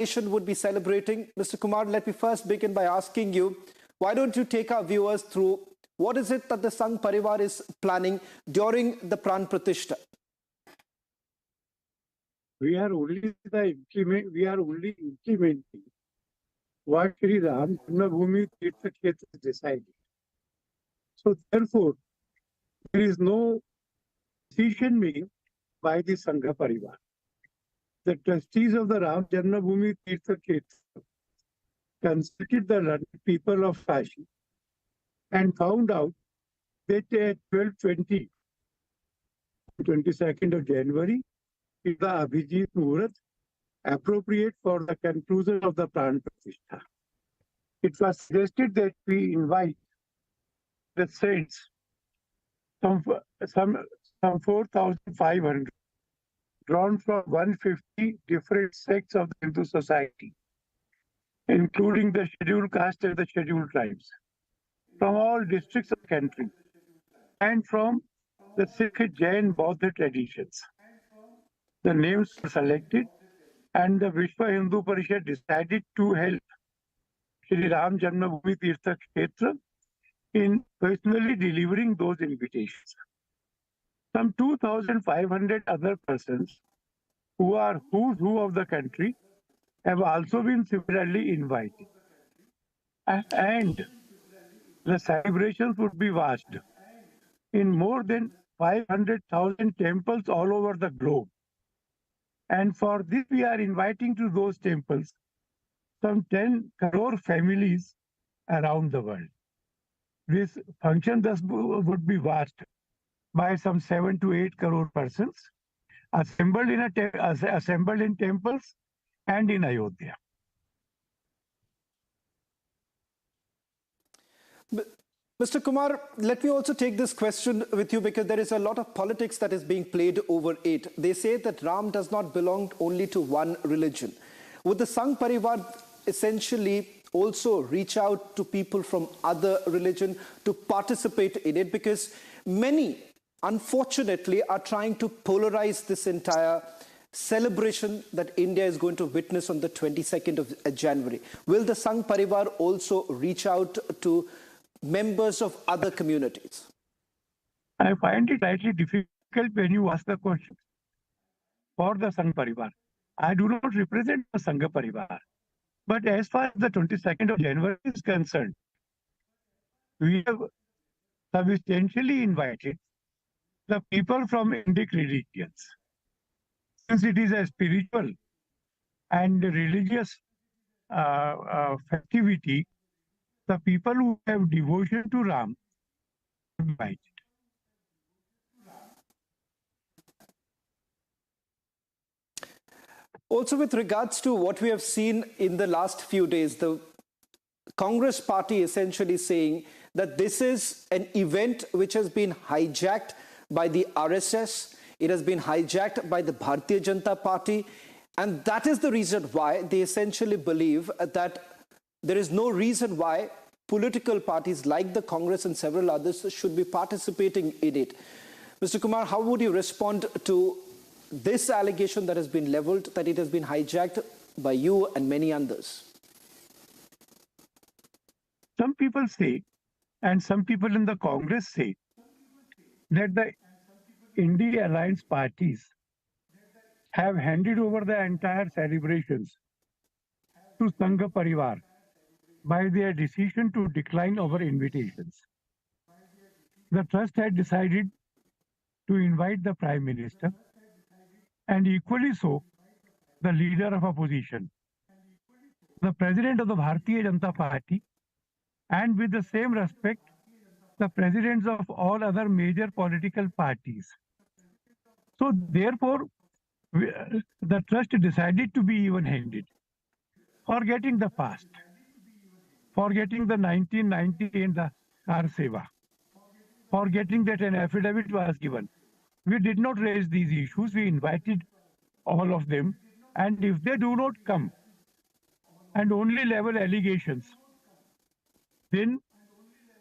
nation would be celebrating. Mr. Kumar, let me first begin by asking you, why don't you take our viewers through what is it that the Sangh Parivar is planning during the Pran Pratishtha? We are only implementing what Sri Ram Janmabhoomi Tirtha Kshetra decided. So therefore, there is no decision made by the Sangha Parivar. The trustees of the Ram Janmabhoomi Tirtha Kshetra consulted the learned people of Kashi and found out that at 12:20, 22nd of January, is the Abhijit Muhurat appropriate for the conclusion of the Pran Pratishtha. It was suggested that we invite the saints, some 4,500, drawn from 150 different sects of the Hindu society, including the scheduled caste and the scheduled tribes, from all districts of the country, and from the Sikh, Jain, Bauddha traditions. The names were selected, and the Vishwa Hindu Parishad decided to help Shri Ram Janmabhoomi Tirtha Kshetra in personally delivering those invitations. Some 2,500 other persons who are who's who of the country have also been similarly invited. And the celebrations would be vast in more than 500,000 temples all over the globe. And for this, we are inviting to those temples some 10 crore families around the world. This function thus would be vast by some 7 to 8 crore persons assembled in temples and in Ayodhya. Mr. Kumar, let me also take this question with you because there is a lot of politics that is being played over it. They say that Ram does not belong only to one religion. Would the Sangh Parivar essentially also reach out to people from other religion to participate in it? Because many, unfortunately, are trying to polarize this entire celebration that India is going to witness on the 22nd of January. Will the Sangh Parivar also reach out to members of other communities? I find it slightly difficult when you ask the question for the Sangh Parivar. I do not represent the Sangha Parivar. But as far as the 22nd of January is concerned, we have substantially invited the people from Indic religions. Since it is a spiritual and religious festivity, the people who have devotion to Ram are invited. Also, with regards to what we have seen in the last few days, the Congress party essentially saying that this is an event which has been hijacked by the RSS, it has been hijacked by the Bharatiya Janata Party, and that is the reason why they essentially believe that there is no reason why political parties like the Congress and several others should be participating in it. Mr. Kumar, how would you respond to this allegation that has been leveled, that it has been hijacked by you and many others? Some people say, and some people in the Congress say, that the India alliance parties have handed over the entire celebrations to Sangha Parivar by their decision to decline our invitations. The trust had decided to invite the Prime Minister and equally so the leader of opposition, the president of the Bharatiya Janata Party, and with the same respect, the presidents of all other major political parties. So therefore, the trust decided to be even-handed, forgetting the past, forgetting the 1990 and the Kar Seva, forgetting that an affidavit was given. We did not raise these issues. We invited all of them. And if they do not come and only level allegations, then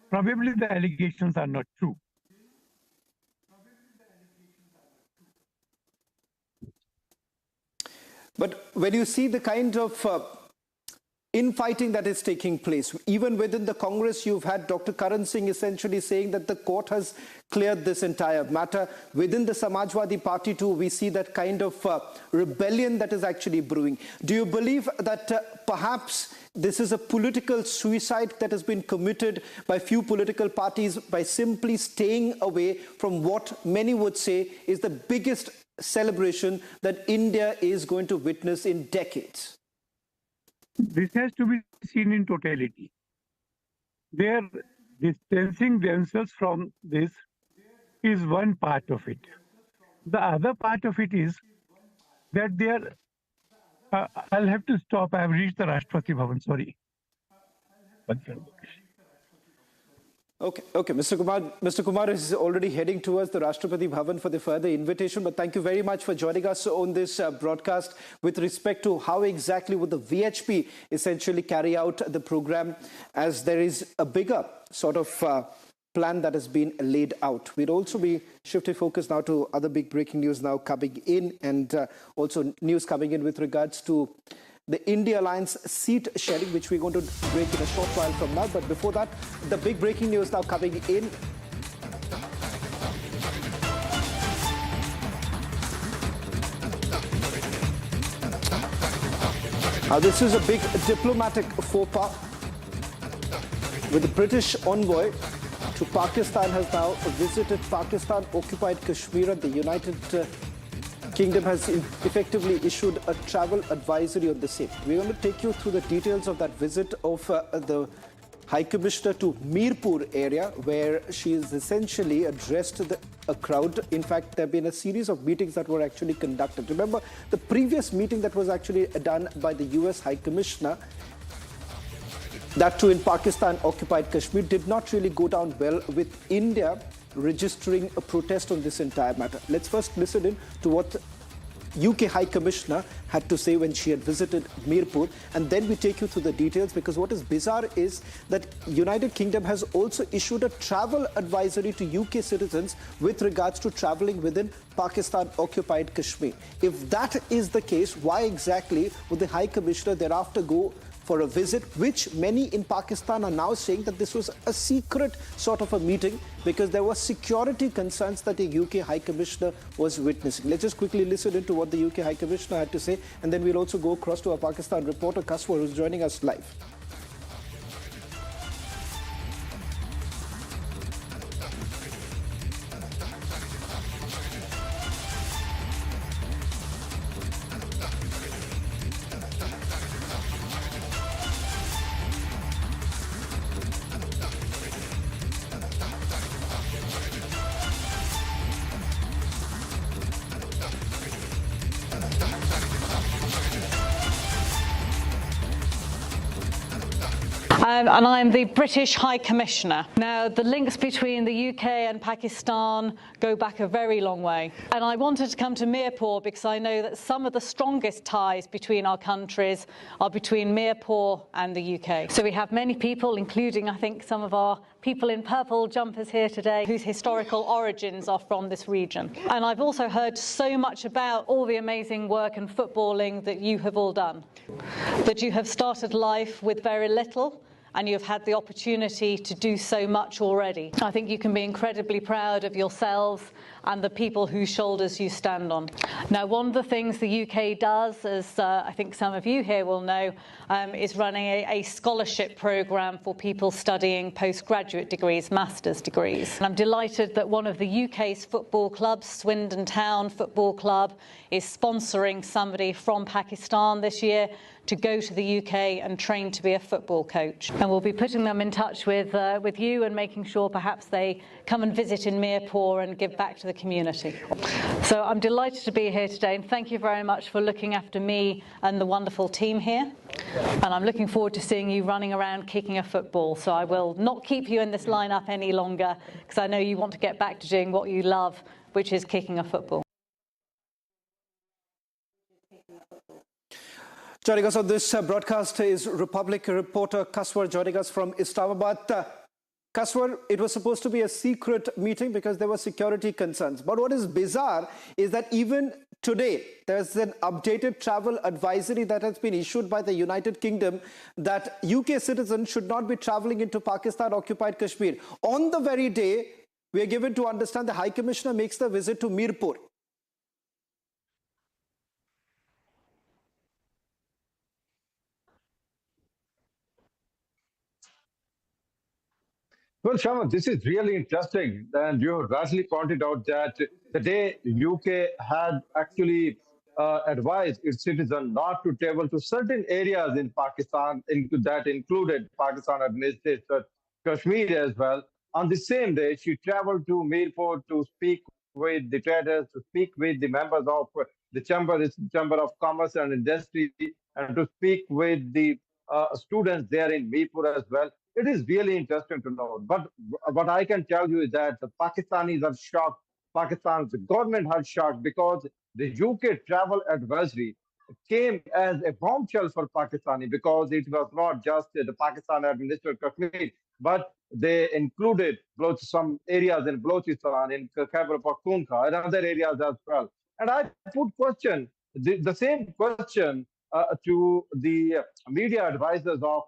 probably the allegations are not true. But when you see the kind of infighting that is taking place, even within the Congress, you've had Dr. Karan Singh essentially saying that the court has cleared this entire matter. Within the Samajwadi Party too, we see that kind of rebellion that is actually brewing. Do you believe that perhaps this is a political suicide that has been committed by few political parties by simply staying away from what many would say is the biggest celebration that India is going to witness in decades? This has to be seen in totality. They are distancing themselves from this is one part of it. The other part of it is that they are, I'll have to stop. I have reached the Rashtrapati Bhavan, sorry. Okay, Mr. Kumar is already heading towards the Rashtrapati Bhavan for the further invitation, but thank you very much for joining us on this broadcast with respect to how exactly would the VHP essentially carry out the program, as there is a bigger sort of plan that has been laid out. We'll also be shifting focus now to other big breaking news now coming in, and also news coming in with regards to the India Alliance seat sharing, which we're going to break in a short while from now. But before that, the big breaking news now coming in. This is a big diplomatic faux pas, with the British envoy to Pakistan has now visited Pakistan-occupied Kashmir. The United Kingdom has effectively issued a travel advisory on the same. We're going to take you through the details of that visit of the High Commissioner to Mirpur area, where she is essentially addressed a crowd. In fact, there have been a series of meetings that were actually conducted. Remember, the previous meeting that was actually done by the US High Commissioner, that too in Pakistan-occupied Kashmir, did not really go down well, with India registering a protest on this entire matter. Let's first listen in to what UK High Commissioner had to say when she had visited Mirpur, and then we take you through the details, because what is bizarre is that United Kingdom has also issued a travel advisory to UK citizens with regards to travelling within Pakistan-occupied Kashmir. If that is the case, why exactly would the High Commissioner thereafter go for a visit, which many in Pakistan are now saying that this was a secret sort of a meeting because there were security concerns that the UK High Commissioner was witnessing? Let's just quickly listen into what the UK High Commissioner had to say, and then we'll also go across to our Pakistan reporter Kaswar, who's joining us live. And I'm the British High Commissioner. Now, the links between the UK and Pakistan go back a very long way. And I wanted to come to Mirpur because I know that some of the strongest ties between our countries are between Mirpur and the UK. So we have many people, including, I think, some of our people in purple jumpers here today, whose historical origins are from this region. And I've also heard so much about all the amazing work and footballing that you have all done, that you have started life with very little, and you've had the opportunity to do so much already. I think you can be incredibly proud of yourselves and the people whose shoulders you stand on. Now, one of the things the UK does, as I think some of you here will know, is running a scholarship programme for people studying postgraduate degrees, master's degrees. And I'm delighted that one of the UK's football clubs, Swindon Town Football Club, is sponsoring somebody from Pakistan this year to go to the UK and train to be a football coach. And we'll be putting them in touch with you and making sure perhaps they come and visit in Mirpur and give back to the community. So I'm delighted to be here today, and thank you very much for looking after me and the wonderful team here. And I'm looking forward to seeing you running around kicking a football. So I will not keep you in this lineup any longer, because I know you want to get back to doing what you love, which is kicking a football. Joining us on this broadcast is Republic reporter Kaswar, joining us from Islamabad. Kaswar, it was supposed to be a secret meeting because there were security concerns. But what is bizarre is that even today, there's an updated travel advisory that has been issued by the United Kingdom that UK citizens should not be traveling into Pakistan-occupied Kashmir. On the very day, we are given to understand the High Commissioner makes the visit to Mirpur. Well, Shama, this is really interesting. And you rightly pointed out that the day UK had actually advised its citizens not to travel to certain areas in Pakistan, that included Pakistan administered Kashmir as well. On the same day, she traveled to Mirpur to speak with the traders, to speak with the members of the Chamber of Commerce and Industry, and to speak with the students there in Mirpur as well. It is really interesting to know. But what I can tell you is that the Pakistanis are shocked. Pakistan's government has shocked because the UK travel advisory came as a bombshell for Pakistani because it was not just the Pakistan administered Kashmir, but they included some areas in Balochistan, in Khyber Pakhtunkhwa, and other areas as well. And I put the same question to the media advisors of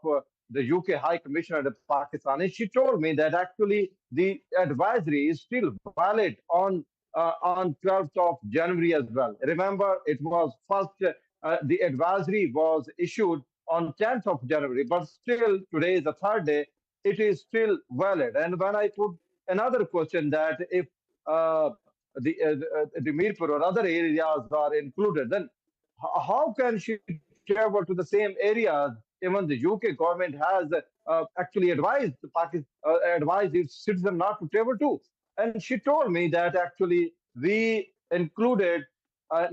the UK High Commissioner to Pakistan. And she told me that actually the advisory is still valid on 12th of January as well. Remember, it was first, the advisory was issued on 10th of January, but still today is the third day, it is still valid. And when I put another question that if the Mirpur or other areas are included, then how can she travel to the same areas? Even the UK government has actually advised its citizens not to travel to. And she told me that actually we included,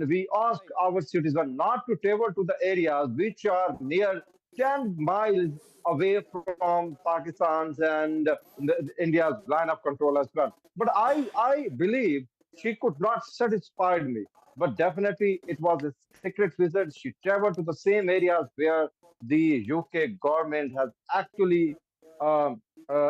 we asked our citizens not to travel to the areas which are near 10 miles away from Pakistan's and India's line of control as well. But I believe she could not satisfy me. But definitely it was a secret visit. She traveled to the same areas where the UK government has actually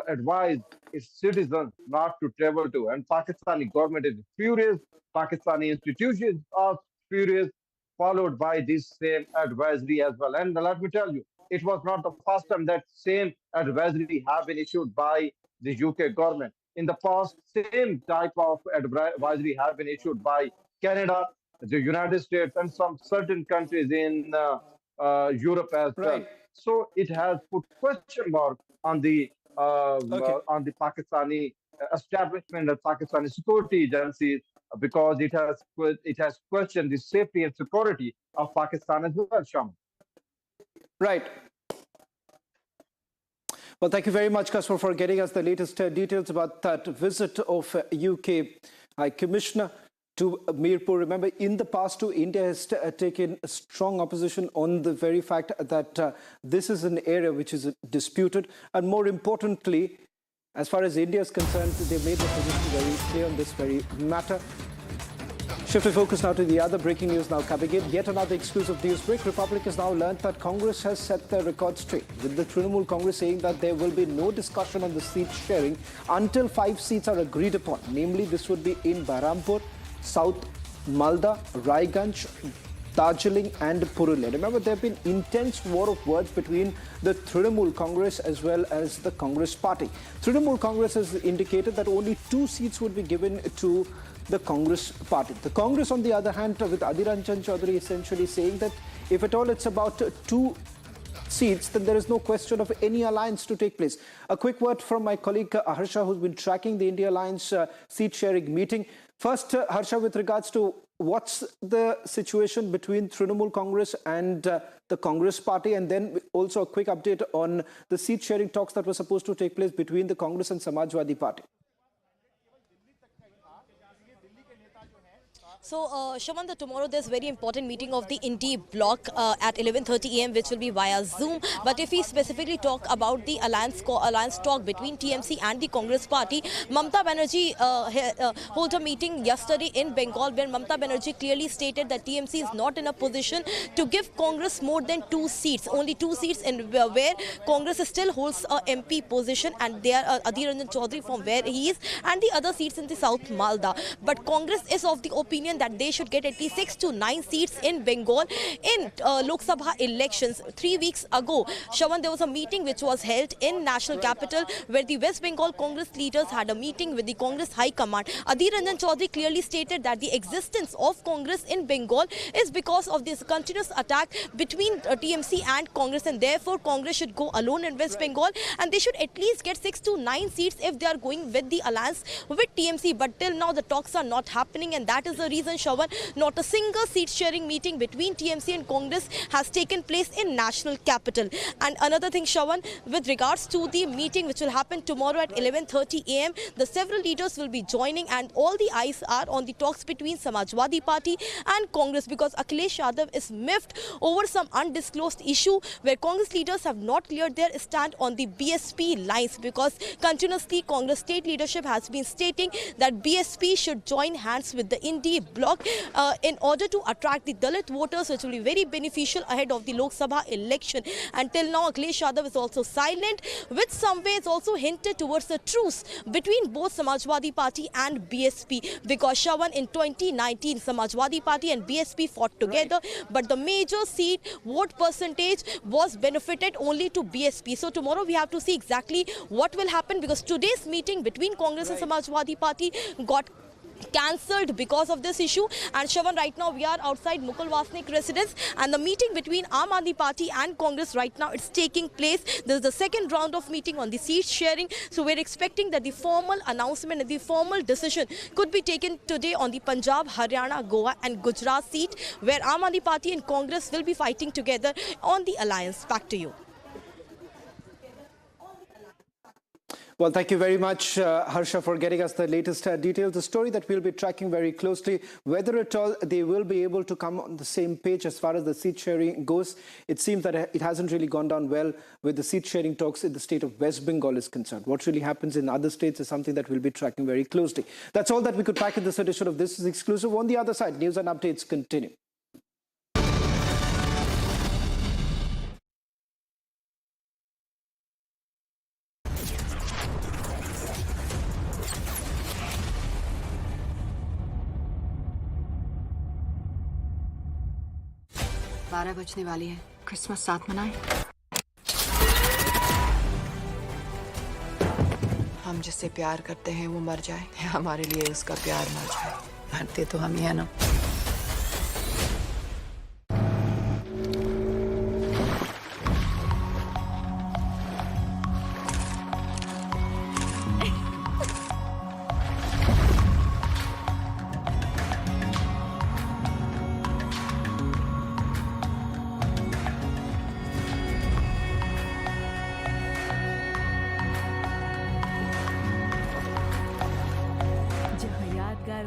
advised its citizens not to travel to. And Pakistani government is furious. Pakistani institutions are furious, followed by this same advisory as well. And let me tell you, it was not the first time that same advisory have been issued by the UK government. In the past, same type of advisory have been issued by Canada, the United States, and some certain countries in Europe as well. So it has put question mark on the Pakistani establishment of Pakistani security agencies because it has questioned the safety and security of Pakistan as well, Sham. Right. Well, thank you very much, Kasper, for getting us the latest details about that visit of UK High Commissioner to Mirpur. Remember, in the past too, India has taken a strong opposition on the very fact that this is an area which is disputed. And more importantly, as far as India is concerned, they made the position very clear on this very matter. Shifting focus now to the other breaking news now coming in. Yet another exclusive news break. Republic has now learned that Congress has set their record straight, with the Trinamool Congress saying that there will be no discussion on the seat sharing until 5 seats are agreed upon. Namely, this would be in Bahrampur, South Malda, Raiganj, Darjeeling and Purulia. Remember, there have been intense war of words between the Trinamool Congress as well as the Congress party. Trinamool Congress has indicated that only 2 seats would be given to the Congress party. The Congress, on the other hand, with Adhir Ranjan Chaudhary essentially saying that if at all it's about 2 seats, then there is no question of any alliance to take place. A quick word from my colleague Harsha, who's been tracking the India Alliance seat sharing meeting. First, Harsha, with regards to what's the situation between Trinamool Congress and the Congress party, and then also a quick update on the seat sharing talks that were supposed to take place between the Congress and Samajwadi Party. So, Shaman, tomorrow there's very important meeting of the India bloc at 11:30 a.m. which will be via Zoom. But if we specifically talk about the alliance talk between TMC and the Congress party, Mamata Banerjee held a meeting yesterday in Bengal where Mamata Banerjee clearly stated that TMC is not in a position to give Congress more than 2 seats, only 2 seats in where Congress still holds a MP position, and they are Adhir Ranjan Chaudhary from where he is, and the other seats in the South Malda. But Congress is of the opinion opinion that they should get at least 6 to 9 seats in Bengal in Lok Sabha elections. 3 weeks ago, Shravan, there was a meeting which was held in national capital where the West Bengal Congress leaders had a meeting with the Congress High Command. Adhir Ranjan Chaudhary clearly stated that the existence of Congress in Bengal is because of this continuous attack between TMC and Congress, and therefore Congress should go alone in West Bengal and they should at least get 6 to 9 seats if they are going with the alliance with TMC. But till now the talks are not happening, and that is the reason, Shravan, not a single seat sharing meeting between TMC and Congress has taken place in national capital. And another thing, Shravan, with regards to the meeting which will happen tomorrow at 11:30 a.m., the several leaders will be joining and all the eyes are on the talks between Samajwadi Party and Congress, because Akhilesh Yadav is miffed over some undisclosed issue where Congress leaders have not cleared their stand on the BSP lines, because continuously Congress state leadership has been stating that BSP should join hands with the Indie bloc in order to attract the Dalit voters, which will be very beneficial ahead of the Lok Sabha election. Until now, Akhilesh Yadav is also silent, which some ways also hinted towards a truce between both Samajwadi Party and BSP, because Shravan, in 2019 Samajwadi Party and BSP fought together, but the major seat vote percentage was benefited only to BSP. So tomorrow we have to see exactly what will happen, because today's meeting between Congress and Samajwadi Party got cancelled because of this issue. And Shravan, right now we are outside Mukul Vasnik residence, and the meeting between Aam Aadmi Party and Congress right now it's taking place. This is the second round of meeting on the seat sharing, so we're expecting that the formal announcement and the formal decision could be taken today on the Punjab, Haryana, Goa and Gujarat seat, where Aam Aadmi Party and Congress will be fighting together on the alliance. Back to you. Well, thank you very much, Harsha, for getting us the latest details. The story that we'll be tracking very closely, whether at all they will be able to come on the same page as far as the seat sharing goes. It seems that it hasn't really gone down well with the seat sharing talks in the state of West Bengal is concerned. What really happens in other states is something that we'll be tracking very closely. That's all that we could pack in this edition of This Is Exclusive. On the other side, news and updates continue. बारह बजने वाली है, Christmas साथ मनाएं। हम जिससे प्यार करते हैं वो मर जाए, हमारे लिए उसका प्यार मर जाए, मरते तो हम ही है ना।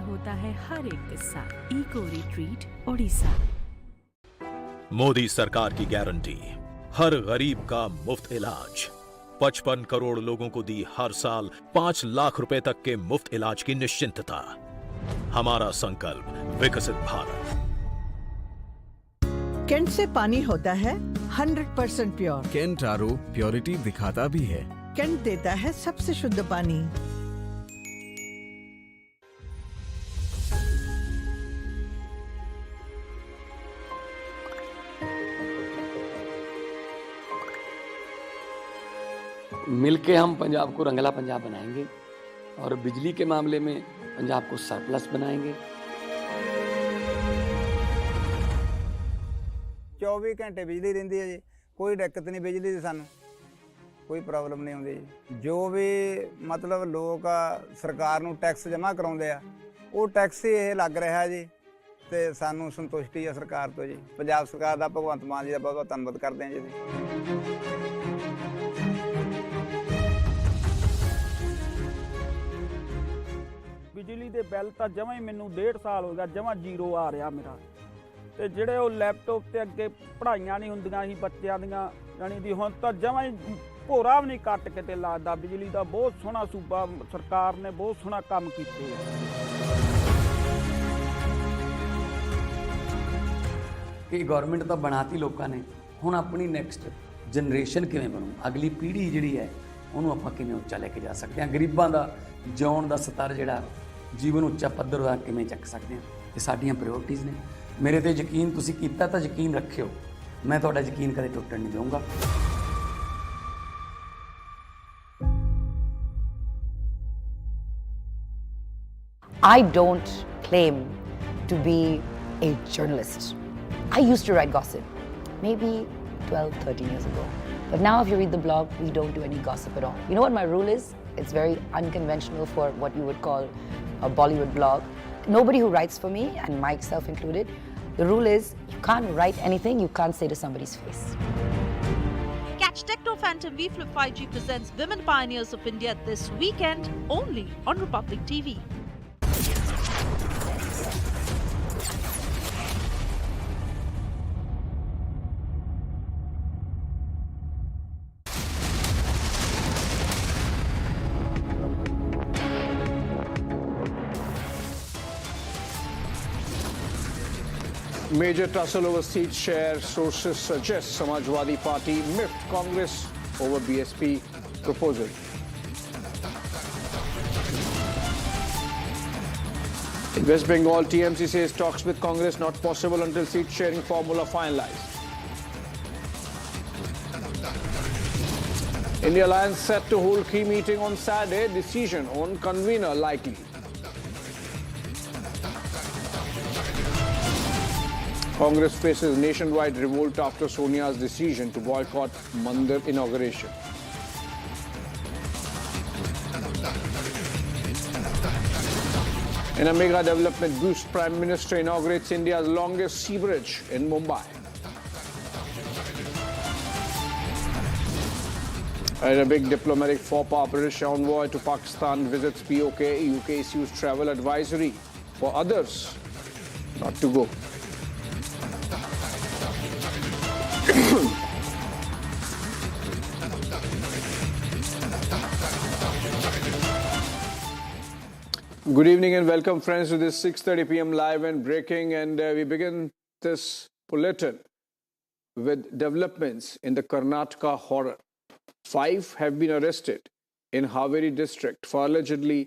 होता है हर एक किस्सा। Eco retreat Odisha. मोदी सरकार की गारंटी, हर गरीब का मुफ्त इलाज। 55 करोड़ लोगों को दी हर साल 5 लाख रुपए तक के मुफ्त इलाज की निश्चिंतता। हमारा संकल्प विकसित भारत। केंट से पानी होता है 100% प्योर। केंट आरओ प्योरिटी दिखाता भी है। केंट देता है सबसे शुद्ध पानी। मिलके हम पंजाब को रंगला पंजाब बनाएंगे और बिजली के मामले में पंजाब को सरप्लस बनाएंगे। 24 घंटे बिजली रहिंदी है जी, कोई दिक्कत नहीं बिजली दी, सानू कोई प्रॉब्लम नहीं आउंदी जी। जो भी मतलब लोग सरकार नू टैक्स जमा कराउंदे आ, वो टैक्स ही ये लग रहा जी, ते सानू संतुष्टि है सरकार तो जी। पंजाब सरकार दा भगवंत मान जी दा बहुत बहुत धन्नवाद करते हैं जी। बिजली के बिल तो जमा ही मैनू 1.5 साल हो गया, जमा जीरो आ रहा मेरा। तो जोड़े वो लैपटॉप से अगे पढ़ाइयां नहीं होंदियां सी बच्चों दियां, जानी दी हुण तो जमा ही भोरा भी नहीं कट के लगता। बिजली का बहुत सोहना सूबा सरकार ने बहुत सोहना काम कीते है। कि गौरमेंट तो बनाती लोगों ने, हुण अपनी नैक्सट जनरेशन किवें बनू, अगली पीढ़ी जिहड़ी है उन्होंने आपां किवें उच्चा लेके जा सकते हैं, गरीबां दा जिउण दा स्तर जिहड़ा जीवन उच्चा पद्धर किवें चक सकते हैं। ਇਹ ਸਾਡੀਆਂ ਪ੍ਰਾਇੋਰਟੀਜ਼ ਨੇ। ਮੇਰੇ ਤੇ ਯਕੀਨ ਤੁਸੀਂ ਕੀਤਾ ਤਾਂ ਯਕੀਨ ਰੱਖਿਓ, ਮੈਂ ਤੁਹਾਡਾ ਯਕੀਨ ਕਦੇ ਟੁੱਟਣ ਨਹੀਂ ਦਊਂਗਾ। I don't claim to be a journalist. I used to write gossip, maybe 12, 13 years ago. But now if you read the blog, we don't do any gossip at all. You know what my rule is? It's very unconventional for what you would call a Bollywood blog. Nobody who writes for me, and myself included, the rule is you can't write anything you can't say to somebody's face. Catch Techno Phantom V Flip 5G presents Women Pioneers of India this weekend only on Republic TV. Major tussle over seat share, sources suggest Samajwadi Party miffed Congress over BSP proposal. In West Bengal, TMC says talks with Congress not possible until seat sharing formula finalized. India Alliance set to hold key meeting on Saturday, decision on convener likely. Congress faces nationwide revolt after Sonia's decision to boycott Mandir inauguration. In a mega development boost, Prime Minister inaugurates India's longest sea bridge in Mumbai. And a big diplomatic faux pas, British envoy to Pakistan visits POK. UK issues travel advisory for others not to go. Good evening and welcome, friends, to this 6:30 p.m. live and breaking. And we begin this bulletin with developments in the Karnataka horror. 5 have been arrested in Haveri district for allegedly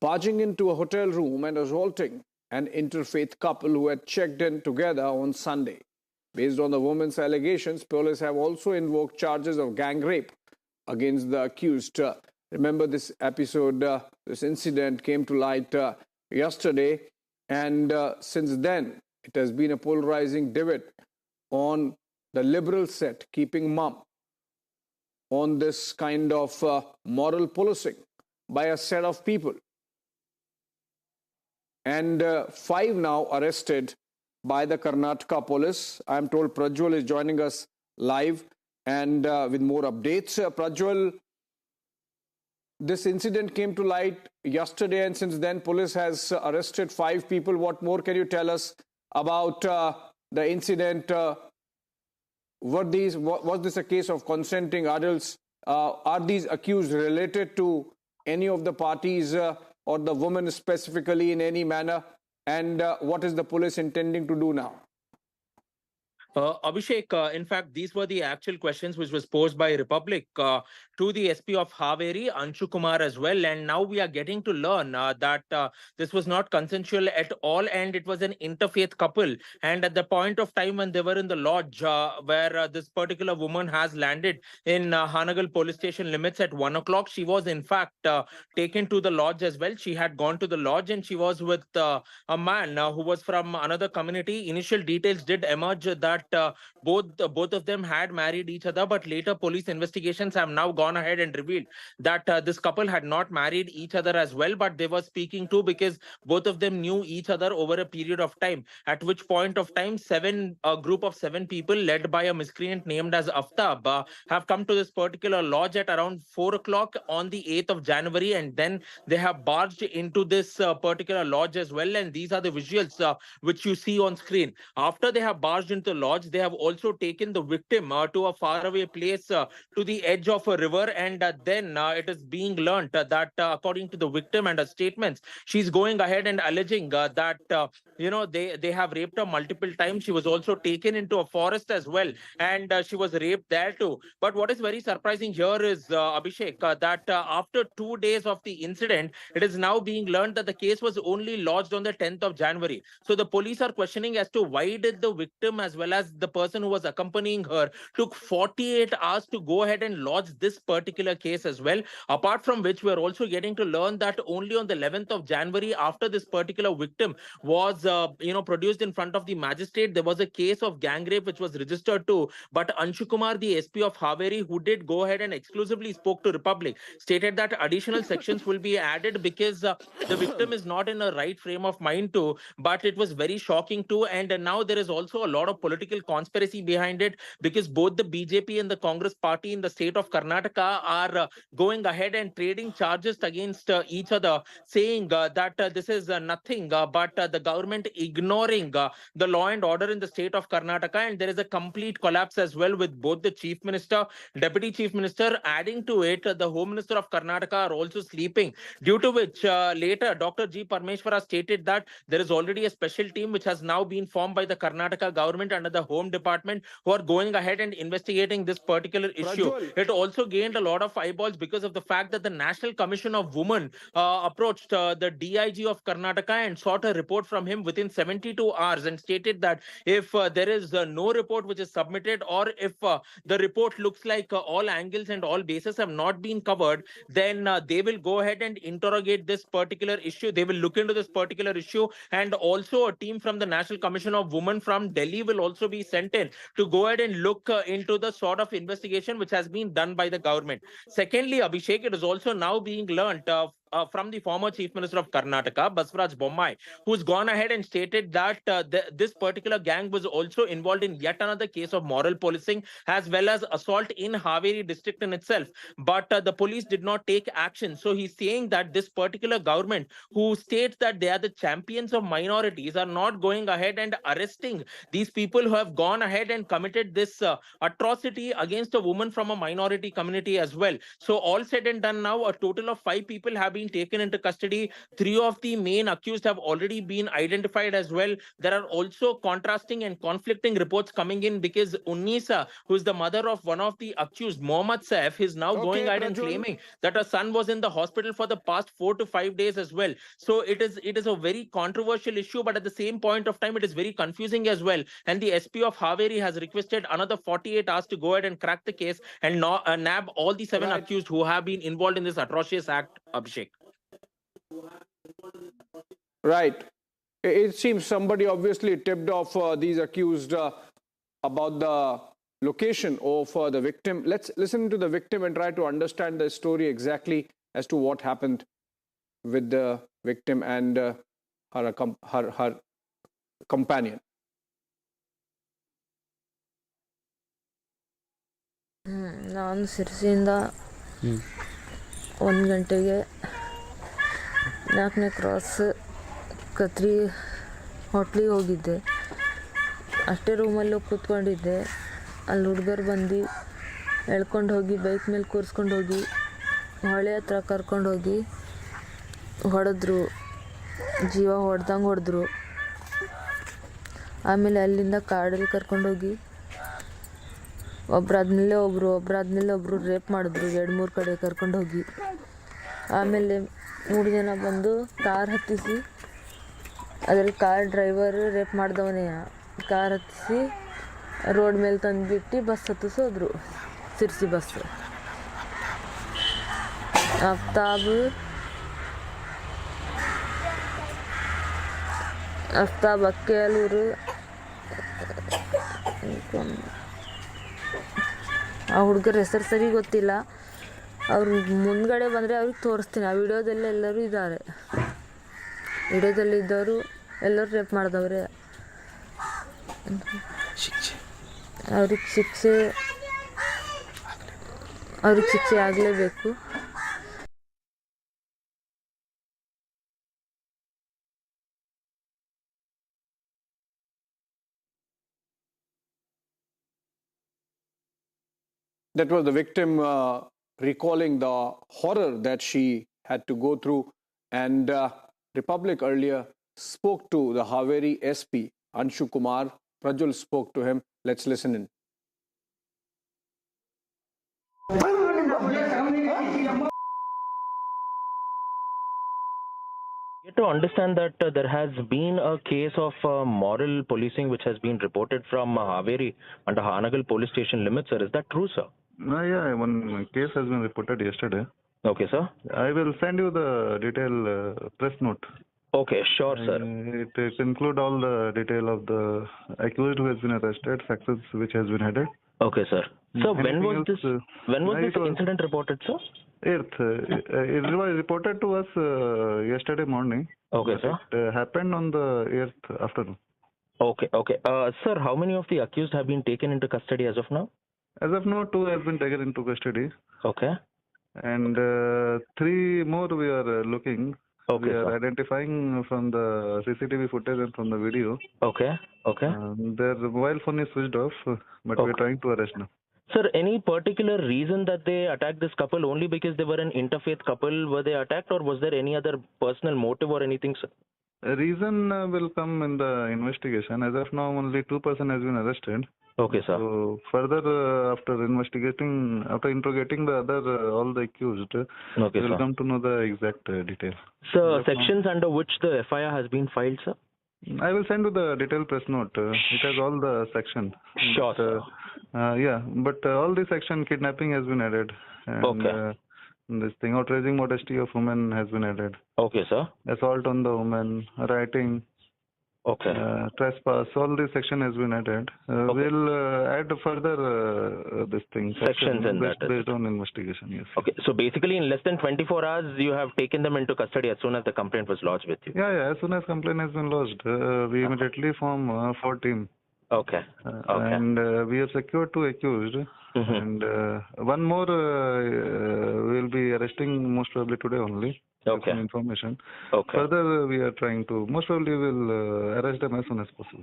barging into a hotel room and assaulting an interfaith couple who had checked in together on Sunday. Based on the woman's allegations, police have also invoked charges of gang rape against the accused. Remember this episode, this incident came to light yesterday, and since then it has been a polarizing debate on the liberal set keeping mum on this kind of moral policing by a set of people. And 5 now arrested by the Karnataka police. I'm told Prajwal is joining us live and with more updates. Prajwal, this incident came to light yesterday, and since then police has arrested 5 people. What more can you tell us about the incident? Was this a case of consenting adults? Are these accused related to any of the parties or the woman specifically in any manner? And what is the police intending to do now? Abhishek, in fact, these were the actual questions which was posed by Republic to the SP of Haveri, Anshu Kumar as well. And now we are getting to learn that this was not consensual at all, and it was an interfaith couple. And at the point of time when they were in the lodge where this particular woman has landed in Hanagal police station limits at 1 o'clock, she was in fact taken to the lodge as well. She had gone to the lodge and she was with a man who was from another community. Initial details did emerge that both of them had married each other, but later police investigations have now gone ahead and revealed that this couple had not married each other as well, but they were speaking to because both of them knew each other over a period of time, at which point of time a group of 7 people led by a miscreant named as Aftab have come to this particular lodge at around 4 o'clock on the 8th of January, and then they have barged into this particular lodge as well. And these are the visuals which you see on screen. After they have barged into the lodge, lodged. They have also taken the victim to a faraway place to the edge of a river, and then it is being learnt that according to the victim and her statements, she's going ahead and alleging that they have raped her multiple times. She was also taken into a forest as well, and she was raped there too. But what is very surprising here is Abhishek, that after 2 days of the incident, it is now being learned that the case was only lodged on the 10th of January. So the police are questioning as to why did the victim as well as the person who was accompanying her took 48 hours to go ahead and lodge this particular case as well. Apart from which, we are also getting to learn that only on the 11th of January, after this particular victim was produced in front of the magistrate, there was a case of gang rape which was registered too. But Anshukumar, the SP of Haveri, who did go ahead and exclusively spoke to Republic, stated that additional sections will be added because the victim is not in a right frame of mind too. But it was very shocking too, and now there is also a lot of political conspiracy behind it, because both the BJP and the Congress party in the state of Karnataka are going ahead and trading charges against each other, saying that this is nothing but the government ignoring the law and order in the state of Karnataka, and there is a complete collapse as well with both the chief minister, deputy chief minister. Adding to it, the home minister of Karnataka are also sleeping, due to which later Dr. G. Parmeshwara stated that there is already a special team which has now been formed by the Karnataka government under the home department, who are going ahead and investigating this particular issue. Prajwal. It also gained a lot of eyeballs because of the fact that the National Commission of Women approached the DIG of Karnataka and sought a report from him within 72 hours, and stated that if there is no report which is submitted, or if the report looks like all angles and all bases have not been covered, then they will go ahead and interrogate this particular issue. They will look into this particular issue, and also a team from the National Commission of Women from Delhi will also be sent in to go ahead and look into the sort of investigation which has been done by the government. Secondly, Abhishek, it is also now being learnt from the former Chief Minister of Karnataka, Basvaraj Bommai, who's gone ahead and stated that this particular gang was also involved in yet another case of moral policing as well as assault in Haveri district in itself. But the police did not take action. So he's saying that this particular government, who states that they are the champions of minorities, are not going ahead and arresting these people who have gone ahead and committed this atrocity against a woman from a minority community as well. So all said and done now, a total of 5 people have been taken into custody. 3 of the main accused have already been identified as well. There are also contrasting and conflicting reports coming in, because Unnisa, who is the mother of one of the accused, Mohammad Saif, is now going ahead and claiming that her son was in the hospital for the past 4 to 5 days as well. So it is a very controversial issue, but at the same point of time, it is very confusing as well. And the SP of Haveri has requested another 48 hours to go ahead and crack the case and nab all the 7 accused who have been involved in this atrocious act, Abhishek. Right. It seems somebody obviously tipped off these accused about the location of the victim. Let's listen to the victim and try to understand the story exactly as to what happened with the victim and her companion. ನಾನು ಸಿರ್ಸಿಯಿಂದ 1 ಗಂಟೆಗೆ 4ನೇ cross ಕತ್ರಿ ಹೋಟ್ಲಿಗೆ ಹೋಗಿದ್ದೆ. ಅಷ್ಟೇ ರೂಮಲ್ಲಿ ಹೋಗಿ ಕೂತ್ಕೊಂಡಿದ್ದೆ. ಅಲ್ಲಿ ಹುಡುಗರು ಬಂದು ಎಳ್ಕೊಂಡು ಹೋಗಿ ಬೈಕ್ ಮೇಲೆ ಕೂರಿಸ್ಕೊಂಡು ಹೋಗಿ ಹೊಳೆ ಹತ್ರ ಕರ್ಕೊಂಡೋಗಿ ಹೊಡೆದ್ರು, ಜೀವ ಹೊಡೆದಂಗೆ ಹೊಡೆದ್ರು. ಆಮೇಲೆ ಅಲ್ಲಿಂದ ಕಾಡಲ್ಲಿ ಕರ್ಕೊಂಡೋಗಿ ಒಬ್ಬರಾದ್ಮೇಲೆ ಒಬ್ಬರು ರೇಪ್ ಮಾಡಿದ್ರು. 2-3 ಕಡೆ ಕರ್ಕೊಂಡೋಗಿ ಆಮೇಲೆ 3 ಜನ ಬಂದು ಕಾರ್ ಹತ್ತಿಸಿ, ಅದರಲ್ಲಿ ಕಾರ್ ಡ್ರೈವರ್ ರೇಪ್ ಮಾಡಿದವನೇ ಕಾರ್ ಹತ್ತಿಸಿ ರೋಡ್ ಮೇಲೆ ತಂದುಬಿಟ್ಟು ಬಸ್ ಹತ್ತಿಸೋದ್ರು, ಸಿರ್ಸಿ ಬಸ್. ಅಫ್ತಾಬ್ ಅಕ್ಕೆಯಲೂರು, ಆ ಹುಡುಗರ ಹೆಸರು ಸರಿ ಗೊತ್ತಿಲ್ಲ. ಅವ್ರು ಮುಂದ್ಗಡೆ ಬಂದರೆ ಅವ್ರಿಗೆ ತೋರಿಸ್ತೀನಿ. ಆ ವಿಡಿಯೋದಲ್ಲಿ ಎಲ್ಲರೂ ಇದ್ದಾರೆ. ವಿಡಿಯೋದಲ್ಲಿದ್ದವರು ಎಲ್ಲರೂ ರೇಪ್ ಮಾಡಿದವ್ರೆ. ಅವ್ರಿಗೆ ಶಿಕ್ಷೆ ಆಗಲೇಬೇಕು. That was the victim recalling the horror that she had to go through. And Republic earlier spoke to the Haveri SP, Anshu Kumar. Prajul spoke to him. Let's listen in. Yet to understand that there has been a case of moral policing which has been reported from Haveri under Hanagal police station limits, sir. Is that true, sir? Yeah, one case has been reported yesterday. Okay, sir. I will send you the detailed press note. Okay, sure, sir. It include all the detail of the accused who has been arrested, factors which has been added. Okay, sir. So when was this incident reported, sir? 8th. It was reported to us yesterday morning. Okay, sir. It happened on the 8th afternoon. Okay. Sir, how many of the accused have been taken into custody as of now? As of now, 2 have been taken into custody. Okay. And 3 more we are looking. Okay, we are sir. identifying from the CCTV footage and from the video. Okay. Their mobile phone is switched off, but we are trying to arrest now. Sir, any particular reason that they attacked this couple? Only because they were an interfaith couple were they attacked, or was there any other personal motive or anything, sir? A reason will come in the investigation. As of now, only 2 persons has been arrested. Okay, sir. So further, after interrogating the other all the accused, okay, we will sir. come to know the exact detail. Sir, sections under which the FIR has been filed, sir? I will send you the detailed press note. It has all the section. Sure, sir. But all the section kidnapping has been added. And, Okay. This thing, outraging modesty of women has been added. Okay, sir. Assault on the woman, writing. Okay. Trespass, all this section has been added. We'll add further this thing. Sections in that. Based on investigation, yes. Okay, so basically in less than 24 hours, you have taken them into custody as soon as the complaint was lodged with you? Yeah, as soon as complaint has been lodged, we immediately form 4 team. Okay. And we have secured 2 accused. And one more we'll be arresting most probably today only. Okay. Some information. Okay. Further, we are trying to, most probably we'll arrest them as soon as possible.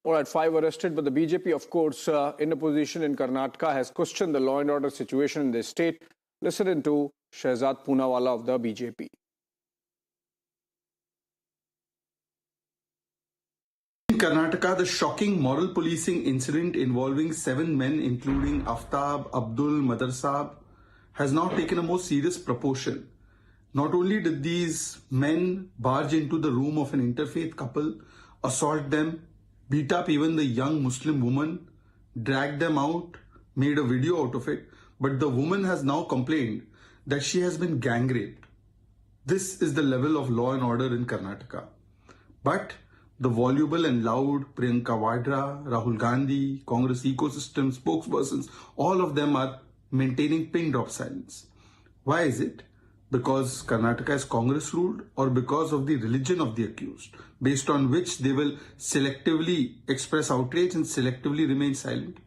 All right, 5 arrested, but the BJP, of course, in opposition in Karnataka, has questioned the law and order situation in the state. Listen in to Shehzad Poonawala of the BJP. In Karnataka, the shocking moral policing incident involving 7 men, including Aftab, Abdul, Madarsab, has now taken a more serious proportion. Not only did these men barge into the room of an interfaith couple, assault them, beat up even the young Muslim woman, drag them out, made a video out of it, but the woman has now complained that she has been gang raped. This is the level of law and order in Karnataka. But the voluble and loud Priyanka Vadra, Rahul Gandhi, Congress ecosystem spokespersons, all of them are maintaining pin drop silence. Why is it? Because Karnataka is Congress ruled, or because of the religion of the accused, based on which they will selectively express outrage and selectively remain silent?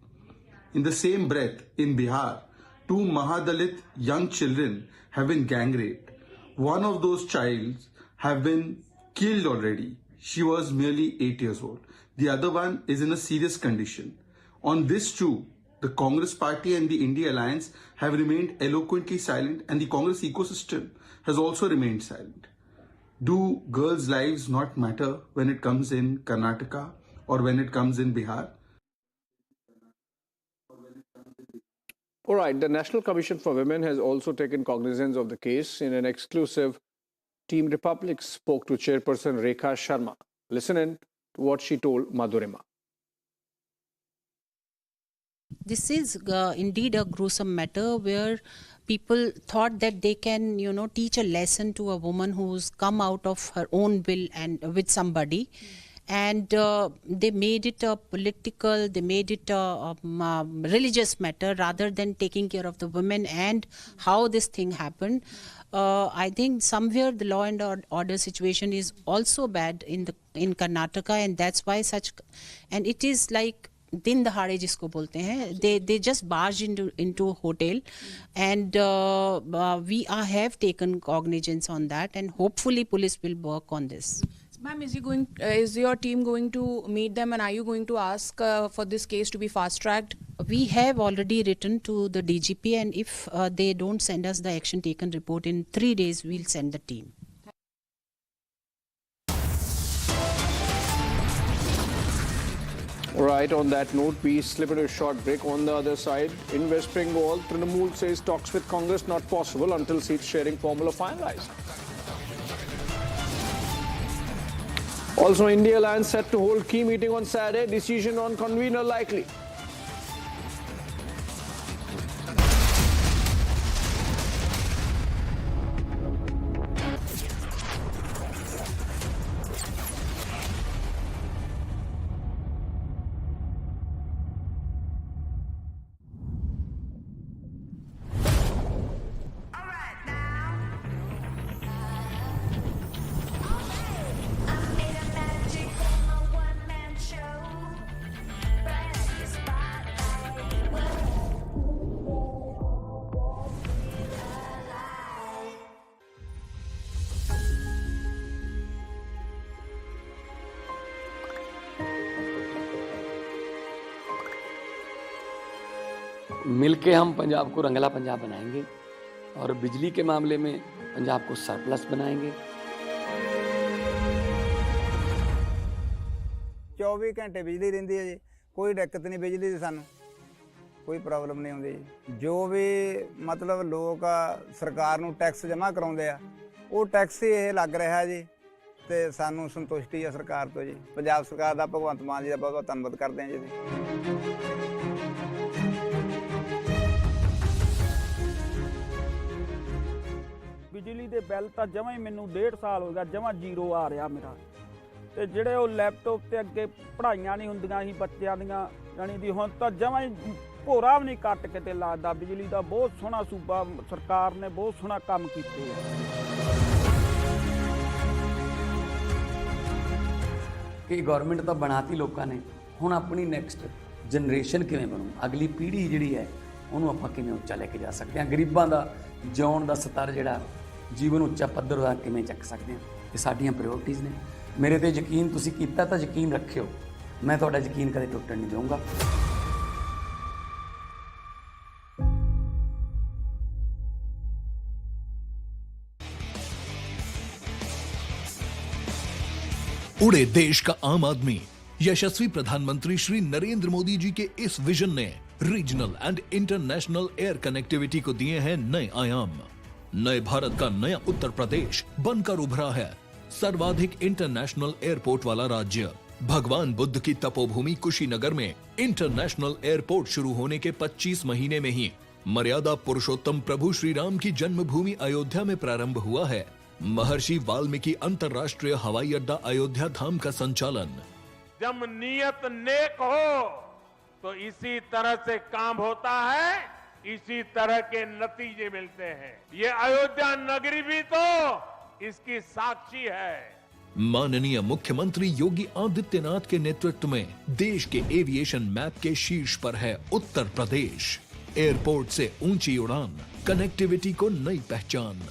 In the same breath, in Bihar, 2 Mahadalit young children have been gang raped. One of those childs have been killed already. She was merely 8 years old. The other one is in a serious condition. On this too, the Congress party and the India Alliance have remained eloquently silent, and the Congress ecosystem has also remained silent. Do girls' lives not matter when it comes in Karnataka or when it comes in Bihar? All right, the National Commission for Women has also taken cognizance of the case. In an exclusive, Team Republic spoke to Chairperson Rekha Sharma. Listen in to what she told Madhurima. This is indeed a gruesome matter where people thought that they can, teach a lesson to a woman who's come out of her own will and with somebody. And they made it a political, they made it a religious matter rather than taking care of the women and how this thing happened. I think somewhere the law and order situation is also bad in Karnataka, and that's why and it is like दिन दहाड़े जिसको बोलते हैं, they just barged into a hotel, and we have taken cognizance on that, and hopefully police will work on this. Ma'am, is your team going to meet them, and are you going to ask for this case to be fast tracked? We have already written to the DGP, and if they don't send us the action taken report in 3 days, we'll send the team. Right, on that note, we slip into a short break. On the other side, in West Bengal, Trinamool says talks with Congress not possible until seat sharing formula finalized. Also, India Alliance set to hold key meeting on Saturday. Decision on convener likely. मिलके हम पंजाब को रंगला पंजाब बनाएंगे और बिजली के मामले में पंजाब को सरप्लस बनाएंगे। 24 घंटे बिजली रहिंदी है जी, कोई दिक्कत नहीं बिजली दी, सानू कोई प्रॉब्लम नहीं आउंदी जी। जो भी मतलब लोग सरकार नूं टैक्स जमा कराउंदे आ, वो टैक्स ही ये लग रहा जी, ते सानू संतुष्टि है सरकार तो जी। पंजाब सरकार दा भगवंत मान जी दा बहुत बहुत धन्नवाद करते हैं जी। ਬਿਜਲੀ ਦੇ ਬਿੱਲ ਤਾਂ ਜਮਾਂ ਹੀ ਮੈਨੂੰ 1.5 ਸਾਲ ਹੋ ਗਿਆ ਜਮਾਂ ਜ਼ੀਰੋ ਆ ਰਿਹਾ ਮੇਰਾ, ਤੇ ਜਿਹੜੇ ਉਹ ਲੈਪਟਾਪ ਤੇ ਅੱਗੇ ਪੜ੍ਹਾਈਆਂ ਨਹੀਂ ਹੁੰਦੀਆਂ ਸੀ ਬੱਚਿਆਂ ਦੀਆਂ ਜਾਣੀ ਦੀ, ਹੁਣ ਤਾਂ ਜਮਾਂ ਹੀ ਭੋਰਾ ਵੀ ਨਹੀਂ ਕੱਟ ਕੇ ਤੇ ਲੱਗਦਾ। ਬਿਜਲੀ ਦਾ ਬਹੁਤ ਸੋਹਣਾ ਸੂਬਾ ਸਰਕਾਰ ਨੇ ਬਹੁਤ ਸੋਹਣਾ ਕੰਮ ਕੀਤੇ ਆ। ਕਿ ਗਵਰਨਮੈਂਟ ਤਾਂ ਬਣਾਤੀ ਲੋਕਾਂ ਨੇ, ਹੁਣ ਆਪਣੀ ਨੈਕਸਟ ਜਨਰੇਸ਼ਨ ਕਿਵੇਂ ਬਣੂ, ਅਗਲੀ ਪੀੜ੍ਹੀ ਜਿਹੜੀ ਹੈ ਉਹਨੂੰ ਆਪਾਂ ਕਿਵੇਂ ਉੱਚਾ ਲੈ ਕੇ ਜਾ ਸਕਦੇ ਹਾਂ, ਗਰੀਬਾਂ ਦਾ ਜਿਉਣ ਦਾ ਸਤਰ ਜਿਹੜਾ ਜੀਵਨ ਉੱਚਾ ਪੱਧਰ ਦਾ ਕਿਵੇਂ ਚੱਕ ਸਕਦੇ ਹਾਂ, ਇਹ ਸਾਡੀਆਂ ਪ੍ਰਾਇਓਰਟੀਜ਼ ਨੇ। ਮੇਰੇ ਤੇ ਯਕੀਨ ਤੁਸੀਂ ਕੀਤਾ ਤਾਂ ਯਕੀਨ ਰੱਖਿਓ, ਮੈਂ ਤੁਹਾਡਾ ਯਕੀਨ ਕਦੇ ਟੁੱਟਣ ਨਹੀਂ ਦਊਂਗਾ। उड़े देश का आम आदमी, यशस्वी प्रधानमंत्री श्री नरेंद्र मोदी जी के इस विजन ने regional and international air connectivity को दिए हैं नए आयाम। नए भारत का नया उत्तर प्रदेश बनकर उभरा है सर्वाधिक इंटरनेशनल एयरपोर्ट वाला राज्य। भगवान बुद्ध की तपोभूमि कुशीनगर में इंटरनेशनल एयरपोर्ट शुरू होने के 25 महीने में ही मर्यादा पुरुषोत्तम प्रभु श्री राम की जन्मभूमि अयोध्या में प्रारंभ हुआ है। महर्षि वाल्मीकि अंतर्राष्ट्रीय हवाई अड्डा अयोध्या धाम का संचालन। जब नियत नेक हो तो इसी तरह से काम होता है, इसी तरह के नतीजे मिलते हैं। ये अयोध्या नगरी भी तो इसकी साक्षी है। माननीय मुख्यमंत्री योगी आदित्यनाथ के नेतृत्व में देश के एविएशन मैप के शीर्ष पर है उत्तर प्रदेश। एयरपोर्ट से ऊंची उड़ान, कनेक्टिविटी को नई पहचान।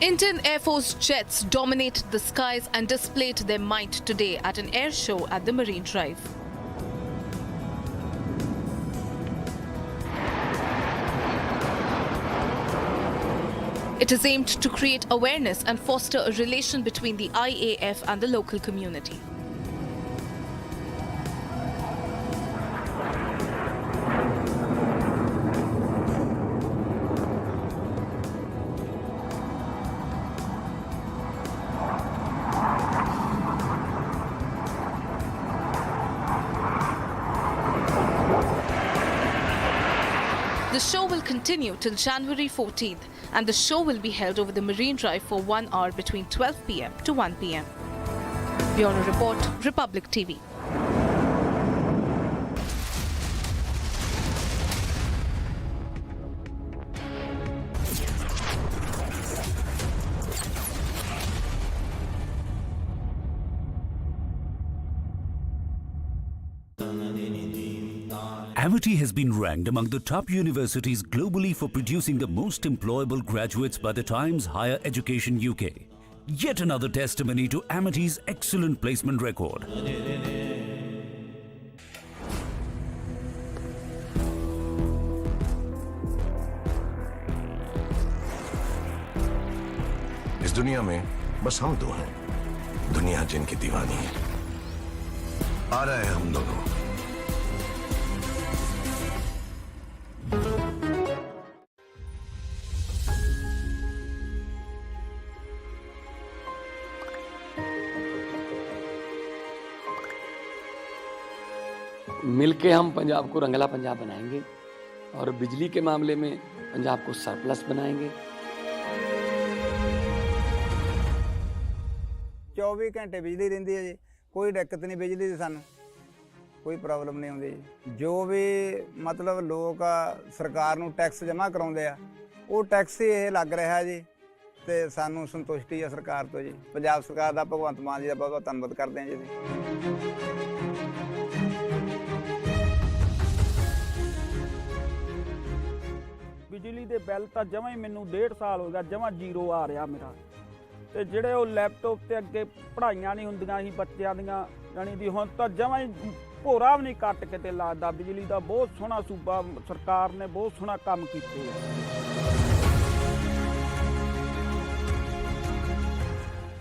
Indian Air Force jets dominated the skies and displayed their might today at an air show at the Marine Drive. It is aimed to create awareness and foster a relation between the IAF and the local community. The show will continue till January 14th, and the show will be held over the Marine Drive for 1 hour between 12 p.m. to 1 p.m. Bureau Report, Republic TV. Amity has been ranked among the top universities globally for producing the most employable graduates by the Times Higher Education UK. Yet another testimony to Amity's excellent placement record. इस दुनिया में बस हम दो हैं, दुनिया जिनकी दीवानी है। आ रहे हैं हम दोनों। मिलके हम पंजाब को रंगला पंजाब बनाएंगे और बिजली के मामले में पंजाब को सरप्लस बनाएंगे। 24 ਘੰਟੇ ਬਿਜਲੀ ਰਹਿੰਦੀ ਹੈ ਜੀ, ਕੋਈ ਦਿੱਕਤ ਨਹੀਂ ਬਿਜਲੀ ਦੀ, ਸਾਨੂੰ ਕੋਈ ਪ੍ਰੋਬਲਮ ਨਹੀਂ ਆਉਂਦੀ ਜੀ। ਜੋ ਵੀ ਮਤਲਬ ਲੋਕ ਸਰਕਾਰ ਨੂੰ ਟੈਕਸ ਜਮ੍ਹਾਂ ਕਰਾਉਂਦੇ ਆ, ਉਹ ਟੈਕਸ ਹੀ ਇਹ ਲੱਗ ਰਿਹਾ ਜੀ ਤੇ ਸਾਨੂੰ ਸੰਤੁਸ਼ਟੀ ਹੈ ਸਰਕਾਰ ਤੋਂ ਜੀ। ਪੰਜਾਬ ਸਰਕਾਰ ਦਾ, ਭਗਵੰਤ ਮਾਨ ਜੀ ਦਾ ਬਹੁਤ ਬਹੁਤ ਧੰਨਵਾਦ ਕਰਦੇ ਹਾਂ ਜੀ। ਬਿਜਲੀ ਦੇ ਬਿੱਲ ਤਾਂ ਜਮਾਂ ਹੀ ਮੈਨੂੰ 1.5 ਸਾਲ ਹੋ ਗਿਆ ਜਮਾਂ ਜ਼ੀਰੋ ਆ ਰਿਹਾ ਮੇਰਾ। ਤੇ ਜਿਹੜੇ ਉਹ ਲੈਪਟਾਪ ਤੇ ਅੱਗੇ ਪੜ੍ਹਾਈਆਂ ਨਹੀਂ ਹੁੰਦੀਆਂ ਸੀ ਬੱਚਿਆਂ ਦੀਆਂ, ਜਾਣੀ ਦੀ ਹੁਣ ਤਾਂ ਜਮਾਂ ਹੀ ਭੋਰਾ ਵੀ ਨਹੀਂ ਕੱਟ ਕੇ ਤੇ ਲੱਗਦਾ। ਬਿਜਲੀ ਦਾ ਬਹੁਤ ਸੋਹਣਾ ਸੂਬਾ ਸਰਕਾਰ ਨੇ ਬਹੁਤ ਸੋਹਣਾ ਕੰਮ ਕੀਤੇ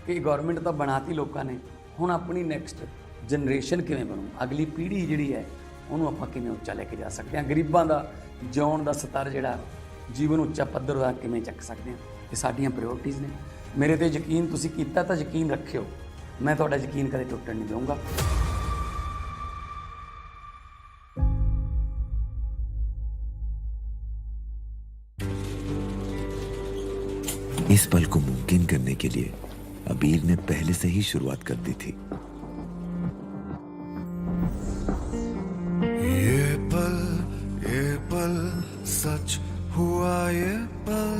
ਕਿ ਗਵਰਨਮੈਂਟ ਤਾਂ ਬਣਾਤੀ ਲੋਕਾਂ ਨੇ, ਹੁਣ ਆਪਣੀ ਨੈਕਸਟ ਜਨਰੇਸ਼ਨ ਕਿਵੇਂ ਬਣੂ, ਅਗਲੀ ਪੀੜ੍ਹੀ ਜਿਹੜੀ ਹੈ ਉਹਨੂੰ ਆਪਾਂ ਕਿਵੇਂ ਉੱਚਾ ਲੈ ਕੇ ਜਾ ਸਕਦੇ ਹਾਂ, ਗਰੀਬਾਂ ਦਾ ਜਿਉਣ ਦਾ ਸਤਰ ਜਿਹੜਾ ਜੀਵਨ ਉੱਚਾ ਪੱਧਰ ਦਾ ਕਿਵੇਂ ਚੱਕ ਸਕਦੇ ਹਾਂ, ਇਹ ਸਾਡੀਆਂ ਪ੍ਰਾਇਓਰਟੀਜ਼ ਨੇ। ਮੇਰੇ ਤੇ ਯਕੀਨ ਤੁਸੀਂ ਕੀਤਾ ਤਾਂ ਯਕੀਨ ਰੱਖਿਓ, ਮੈਂ ਤੁਹਾਡਾ ਯਕੀਨ ਕਦੇ ਟੁੱਟਣ ਨਹੀਂ ਦਊਂਗਾ। इस पल को मुमकिन करने के लिए अबीर ने पहले से ही शुरुआत कर दी थी। ये पल सच हुआ, ये पल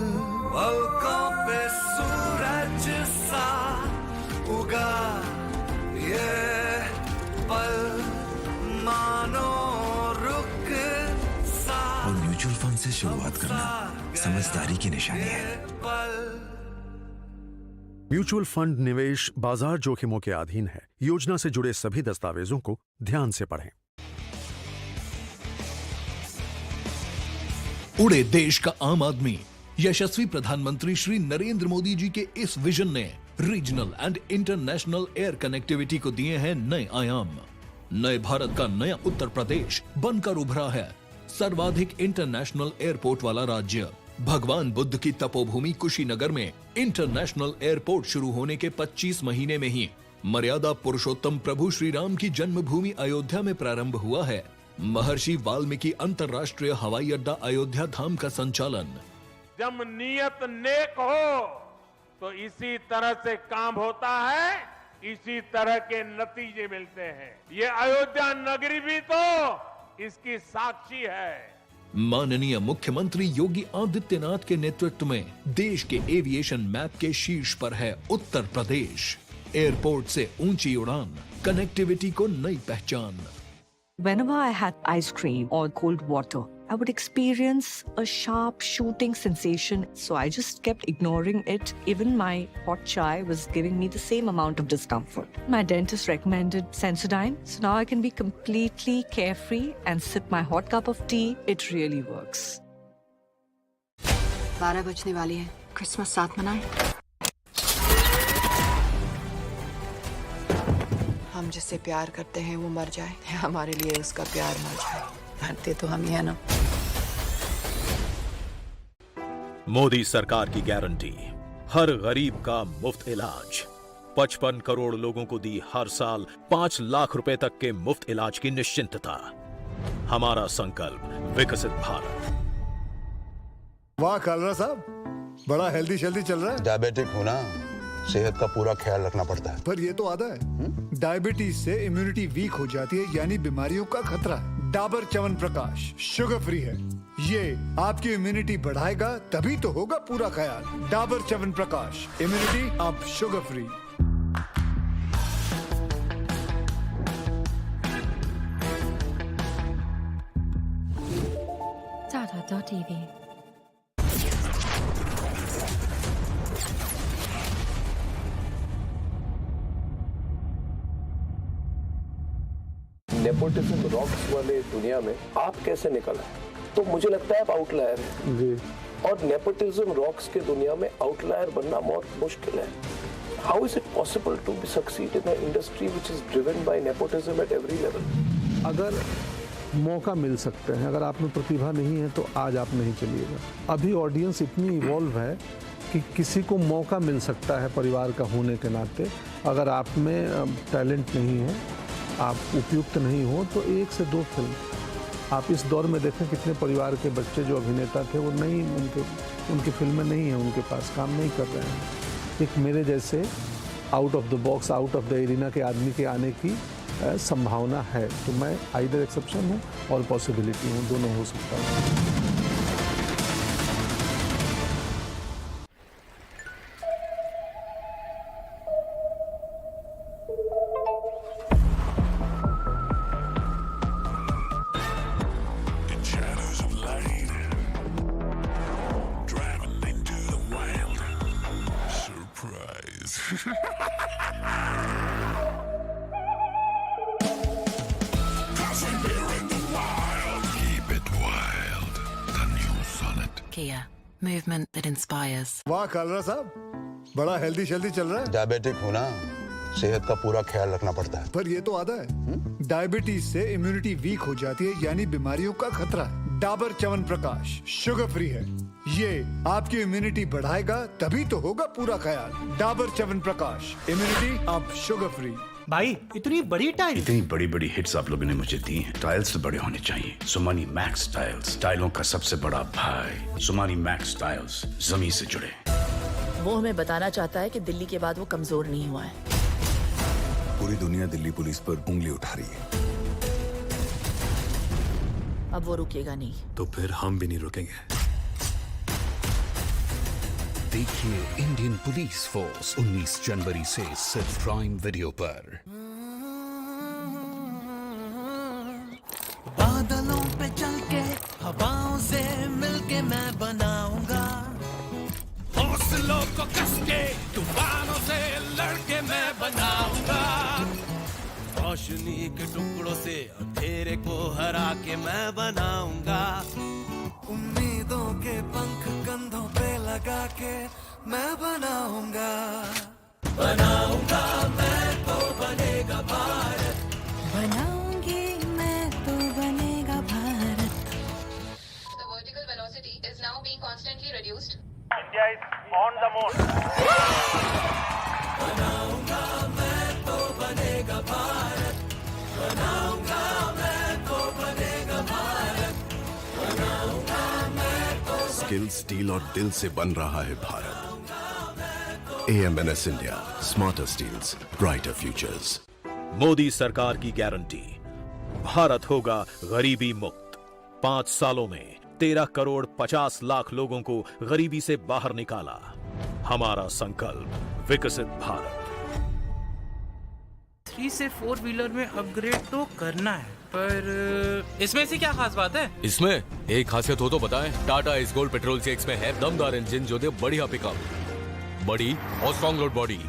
पलकों पे सूरज सा उगा, ये पल मानो रुक सा। और म्यूचुअल फंड से शुरुआत करना समझदारी की निशानी है। म्यूचुअल फंड निवेश बाजार जोखिमों के अधीन है। योजना से जुड़े सभी दस्तावेजों को ध्यान से पढ़ें। उड़े देश का आम आदमी। यशस्वी प्रधानमंत्री श्री नरेंद्र मोदी जी के इस विजन ने regional and international air connectivity को दिए हैं नए आयाम। नए भारत का नया उत्तर प्रदेश बनकर उभरा है सर्वाधिक इंटरनेशनल एयरपोर्ट वाला राज्य। भगवान बुद्ध की तपोभूमि कुशीनगर में इंटरनेशनल एयरपोर्ट शुरू होने के 25 महीने में ही मर्यादा पुरुषोत्तम प्रभु श्री राम की जन्मभूमि अयोध्या में प्रारंभ हुआ है। महर्षि वाल्मीकि अंतर्राष्ट्रीय हवाई अड्डा अयोध्या धाम का संचालन। जब नियत नेक हो तो इसी तरह से काम होता है, इसी तरह के नतीजे मिलते हैं। ये अयोध्या नगरी भी तो इसकी साक्षी है। माननीय मुख्यमंत्री योगी आदित्यनाथ के नेतृत्व में देश के एविएशन मैप के शीर्ष पर है उत्तर प्रदेश। एयरपोर्ट से ऊंची उड़ान, कनेक्टिविटी को नई पहचान। Whenever I had ice cream or cold water, I would experience a sharp shooting sensation. So I just kept ignoring it. Even my hot chai was giving me the same amount of discomfort. My dentist recommended Sensodyne. So now I can be completely carefree and sip my hot cup of tea. It really works. 12 बजने वाली है। Christmas साथ मनाएं। हम जिससे प्यार करते हैं वो मर जाए, हमारे लिए उसका प्यार मर जाए। मरते तो हम ही है ना। मोदी सरकार की गारंटी, हर गरीब का मुफ्त इलाज। 55 करोड़ लोगों को दी हर साल 5 लाख रुपए तक के मुफ्त इलाज की निश्चिंतता। हमारा संकल्प विकसित भारत। वाह कालरा साहब, बड़ा हेल्दी शेल्दी चल रहा है। डायबिटिक होना, सेहत का पूरा ख्याल रखना पड़ता है। पर ये तो आधा है। डायबिटीज से इम्यूनिटी वीक हो जाती है, यानी बीमारियों का खतरा है। डाबर च्यवनप्राश शुगर फ्री है, ये आपकी इम्यूनिटी बढ़ाएगा, तभी तो होगा पूरा ख्याल। डाबर च्यवनप्राश, इम्यूनिटी अब sugar free. Tata TV. Nepotism rocks वाले दुनिया में आप कैसे निकल आए? तो मुझे लगता है आप आउटलायर हैं जी। और नेपोटिज्म रॉक्स के दुनिया में आउटलायर बनना बहुत मुश्किल है। How is it possible to be succeed in an industry which is driven by nepotism at every level? अगर मौका मिल सकते हैं, अगर आप में प्रतिभा नहीं है तो आज आप नहीं चलिएगा। अभी ऑडियंस इतनी इवॉल्व है कि किसी को मौका मिल सकता है परिवार का होने के नाते। अगर आप में टैलेंट नहीं है, आप उपयुक्त नहीं हो, तो 1 से 2 फिल्म आप इस दौर में देखें। कितने परिवार के बच्चे जो अभिनेता थे वो नहीं, उनकी फिल्में नहीं है, उनके पास काम नहीं कर रहे हैं। एक मेरे जैसे out of the box, out of the arena के आदमी के आने की संभावना है। तो मैं आइदर एक्सेप्शन हूँ और पॉसिबिलिटी हूँ, दोनों हो सकता है। Kia, movement that inspires. वाह कालरा साहब, बड़ा हेल्दी शेल्दी चल रहा है। डायबिटिक हो ना, सेहत का पूरा ख्याल रखना पड़ता है। पर ये तो आधा है। डायबिटीज से इम्यूनिटी वीक हो जाती है, यानी बीमारियों का खतरा है। डाबर च्यवनप्राश शुगर फ्री है, ये आपकी इम्यूनिटी बढ़ाएगा, तभी तो होगा पूरा ख्याल। डाबर च्यवनप्राश, इम्यूनिटी अब शुगर फ्री। भाई इतनी बड़ी टाइल, इतनी बड़ी बड़ी हिट्स आप लोगों ने मुझे दी हैं। टाइल्स तो बड़े होने चाहिए। सुमानी मैक्स टाइल्स, टाइलों का सबसे बड़ा भाई। सुमानी मैक्स टाइल्स जमीन से जुड़े। वो हमें बताना चाहता है कि दिल्ली के बाद वो कमजोर नहीं हुआ है। पूरी दुनिया दिल्ली पुलिस पर उंगली उठा रही है। अब वो रुकेगा नहीं। तो फिर हम भी नहीं रुकेंगे। देखिए इंडियन पुलिस फोर्स 19 जनवरी से सिर्फ प्राइम वीडियो पर। बादलों पे चल के हवाओं से मिलके मैं बनाऊंगा, हौसलों को कस के तूफानों से लड़के मैं बनाऊंगा, रोशनी के टुकड़ों से अंधेरे को हरा के मैं बनाऊंगा, उम्मीदों के पंख कंधों पे लगा के मैं बनाऊंगा, बनाऊंगा मैं तो बनेगा भारत, बनाऊंगी मैं तो बनेगा Bharat. The vertical velocity is now being constantly reduced. India is on the mode. बनाऊंगा मैं तो बनेगा भारत, बनाऊंगा मैं तो बनेगा भारत, बनाऊंगा मैं तो। स्किल, स्टील और दिल से बन रहा है Bharat. AMNS India, smarter steels, brighter futures. Modi सरकार की गारंटी, भारत होगा गरीबी मुक्त। 5 सालों में 13 करोड़ 50 लाख लोगों को गरीबी से बाहर निकाला। हमारा संकल्प विकसित भारत। 3 से 4 व्हीलर में अपग्रेड तो करना है, पर इसमें से क्या खास बात है? इसमें एक खासियत हो तो बताएं। टाटा इस गोल्ड पेट्रोल 6 में है दमदार इंजन जो दे बढ़िया पिकअप, बड़ी और स्ट्रॉन्ग लोड बॉडी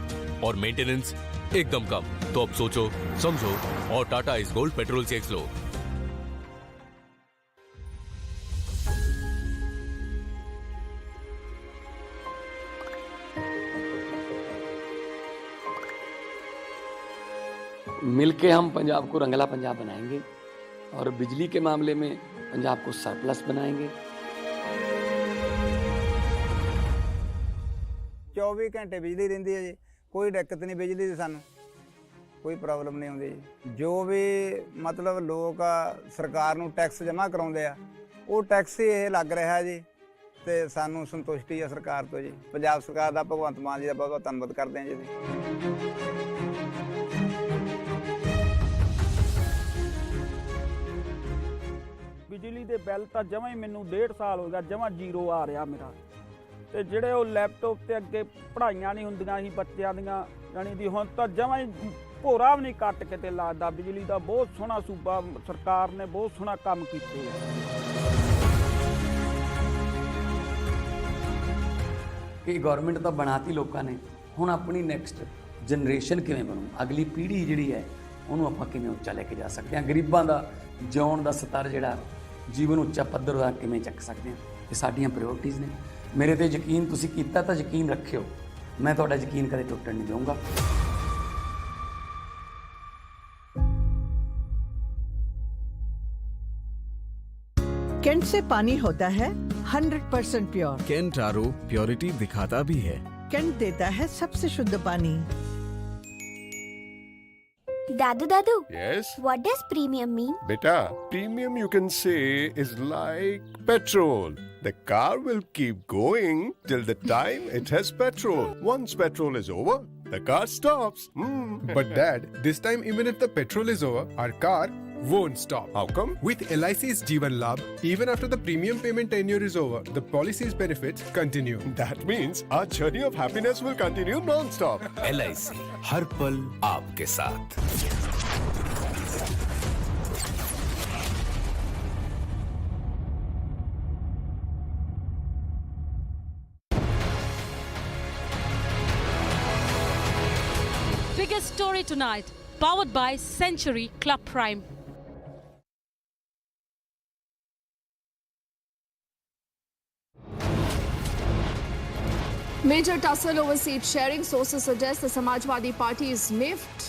और मेंटेनेंस एकदम कम। तो अब सोचो, समझो और टाटा इस गोल्ड पेट्रोल 6 लो। मिलके हम पंजाब को रंगला पंजाब बनाएंगे और बिजली के मामले में पंजाब को सरप्लस बनाएंगे। 24 घंटे बिजली रहिंदी है जी, कोई दिक्कत नहीं बिजली की, सानू कोई प्रॉब्लम नहीं आउंदी जी। जो भी मतलब लोग सरकार नूं टैक्स जमा कराउंदे आ, वो टैक्स ही ये लग रहा जी, ते सानू संतुष्टि है सरकार तो जी। पंजाब सरकार दा, भगवंत मान जी दा बहुत बहुत धन्नवाद करते हैं जी। बिजली ਦੇ ਬਿੱਲ ਤਾਂ ਜਮਾਂ ਹੀ ਮੈਨੂੰ 1.5 ਸਾਲ ਹੋ ਗਿਆ ਜਮਾਂ ਜ਼ੀਰੋ ਆ ਰਿਹਾ ਮੇਰਾ। ਤੇ ਜਿਹੜੇ ਉਹ ਲੈਪਟਾਪ ਤੇ ਅੱਗੇ ਪੜ੍ਹਾਈਆਂ ਨਹੀਂ ਹੁੰਦੀਆਂ ਸੀ ਬੱਚਿਆਂ ਦੀਆਂ, ਜਾਣੀ ਦੀ ਹੁਣ ਤਾਂ ਜਮਾਂ ਹੀ ਭੋਰਾ ਵੀ ਨਹੀਂ ਕੱਟ ਕਿਤੇ ਲੱਗਦਾ। ਬਿਜਲੀ ਦਾ ਬਹੁਤ ਸੋਹਣਾ ਸੂਬਾ ਸਰਕਾਰ ਨੇ ਬਹੁਤ ਸੋਹਣਾ ਕੰਮ ਕੀਤੇ ਆ। ਕਿ ਗਵਰਨਮੈਂਟ ਤਾਂ ਬਣਾਤੀ ਲੋਕਾਂ ਨੇ, ਹੁਣ ਆਪਣੀ ਨੈਕਸਟ ਜਨਰੇਸ਼ਨ ਕਿਵੇਂ ਬਣੂ, ਅਗਲੀ ਪੀੜ੍ਹੀ ਜਿਹੜੀ ਹੈ ਉਹਨੂੰ ਆਪਾਂ ਕਿਵੇਂ ਉੱਚਾ ਲੈ ਕੇ ਜਾ ਸਕਦੇ ਹਾਂ, ਗਰੀਬਾਂ ਦਾ ਜਿਉਣ ਦਾ ਸਤਰ ਜਿਹੜਾ ਜੀਵਨ ਉੱਚਾ ਪੱਧਰ ਦਾ ਕਿਵੇਂ ਚੱਕ ਸਕਦੇ ਹਾਂ, ਇਹ ਸਾਡੀਆਂ ਪ੍ਰਾਇੋਰਟੀਜ਼ ਨੇ। ਮੇਰੇ ਤੇ ਯਕੀਨ ਤੁਸੀਂ ਕੀਤਾ ਤਾਂ ਯਕੀਨ ਰੱਖਿਓ, ਮੈਂ ਤੁਹਾਡਾ ਯਕੀਨ ਕਦੇ ਟੁੱਟਣ ਨਹੀਂ ਦਊਂਗਾ। कैंट से पानी होता है 100% प्योर। कैंट आरओ प्योरिटी दिखाता भी है। कैंट देता है सबसे शुद्ध पानी। Dadu, Yes? what does premium mean? Beta, premium you can say is like petrol. The car will keep going till the time it has petrol. Once petrol is over, the car stops. But Dad, this time even if the petrol is over, our car won't stop. How come? With LIC's Jeevan Labh, even after the premium payment tenure is over, the policy's benefits continue. That means our journey of happiness will continue non-stop. LIC हर पल आपके साथ। Biggest story tonight, powered by Century Club Prime. Major tussle over seat sharing. Sources suggest the Samajwadi Party is miffed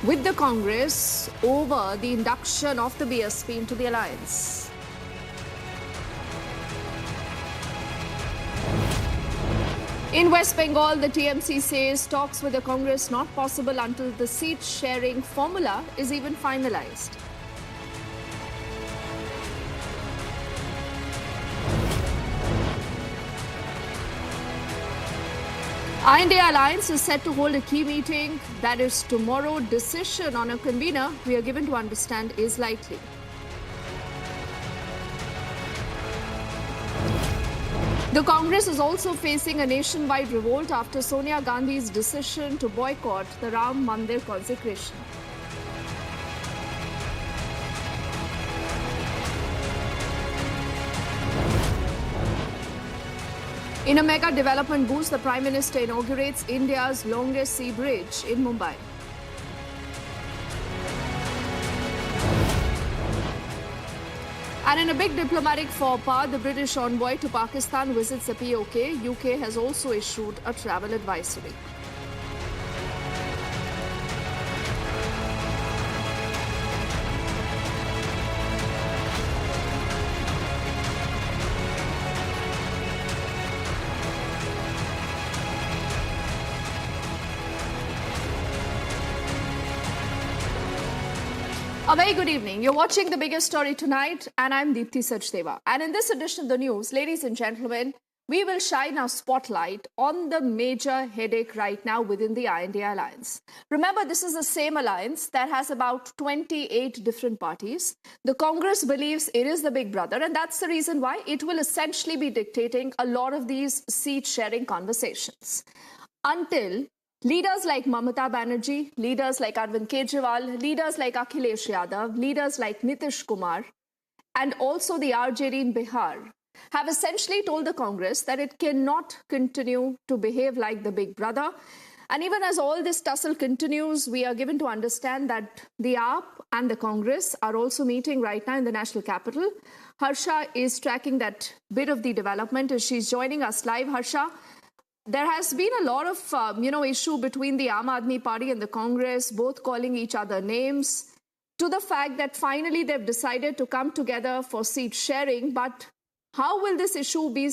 with the Congress over the induction of the BSP into the alliance. In West Bengal, the TMC says talks with the Congress not possible until the seat sharing formula is even finalized. India Alliance is set to hold a key meeting, that is tomorrow. Decision on a convener, we are given to understand, is likely. The Congress is also facing a nationwide revolt after Sonia Gandhi's decision to boycott the Ram Mandir consecration. In a mega development boost, the Prime Minister inaugurates India's longest sea bridge in Mumbai. And in a big diplomatic faux pas, the British envoy to Pakistan visits the POK. UK has also issued a travel advisory. A very good evening. You're watching The Biggest Story Tonight, and I'm Deepthi Sachdeva. And in this edition of the news, ladies and gentlemen, we will shine our spotlight on the major headache right now within the India Alliance. Remember, this is the same alliance that has about 28 different parties. The Congress believes it is the big brother, and that's the reason why it will essentially be dictating a lot of these seat-sharing conversations. Until leaders like Mamata Banerjee, leaders like Arvind Kejriwal, leaders like Akhilesh Yadav, leaders like Nitish Kumar, and also the RJD in Bihar have essentially told the Congress that it cannot continue to behave like the big brother. And even as all this tussle continues, we are given to understand that the AAP and the Congress are also meeting right now in the national capital. Harsha is tracking that bit of the development as she's joining us live. Harsha, there has been a lot of, issue between the Aam Aadmi Party and the Congress, both calling each other names, to the fact that finally they've decided to come together for seat sharing. But how will this issue be,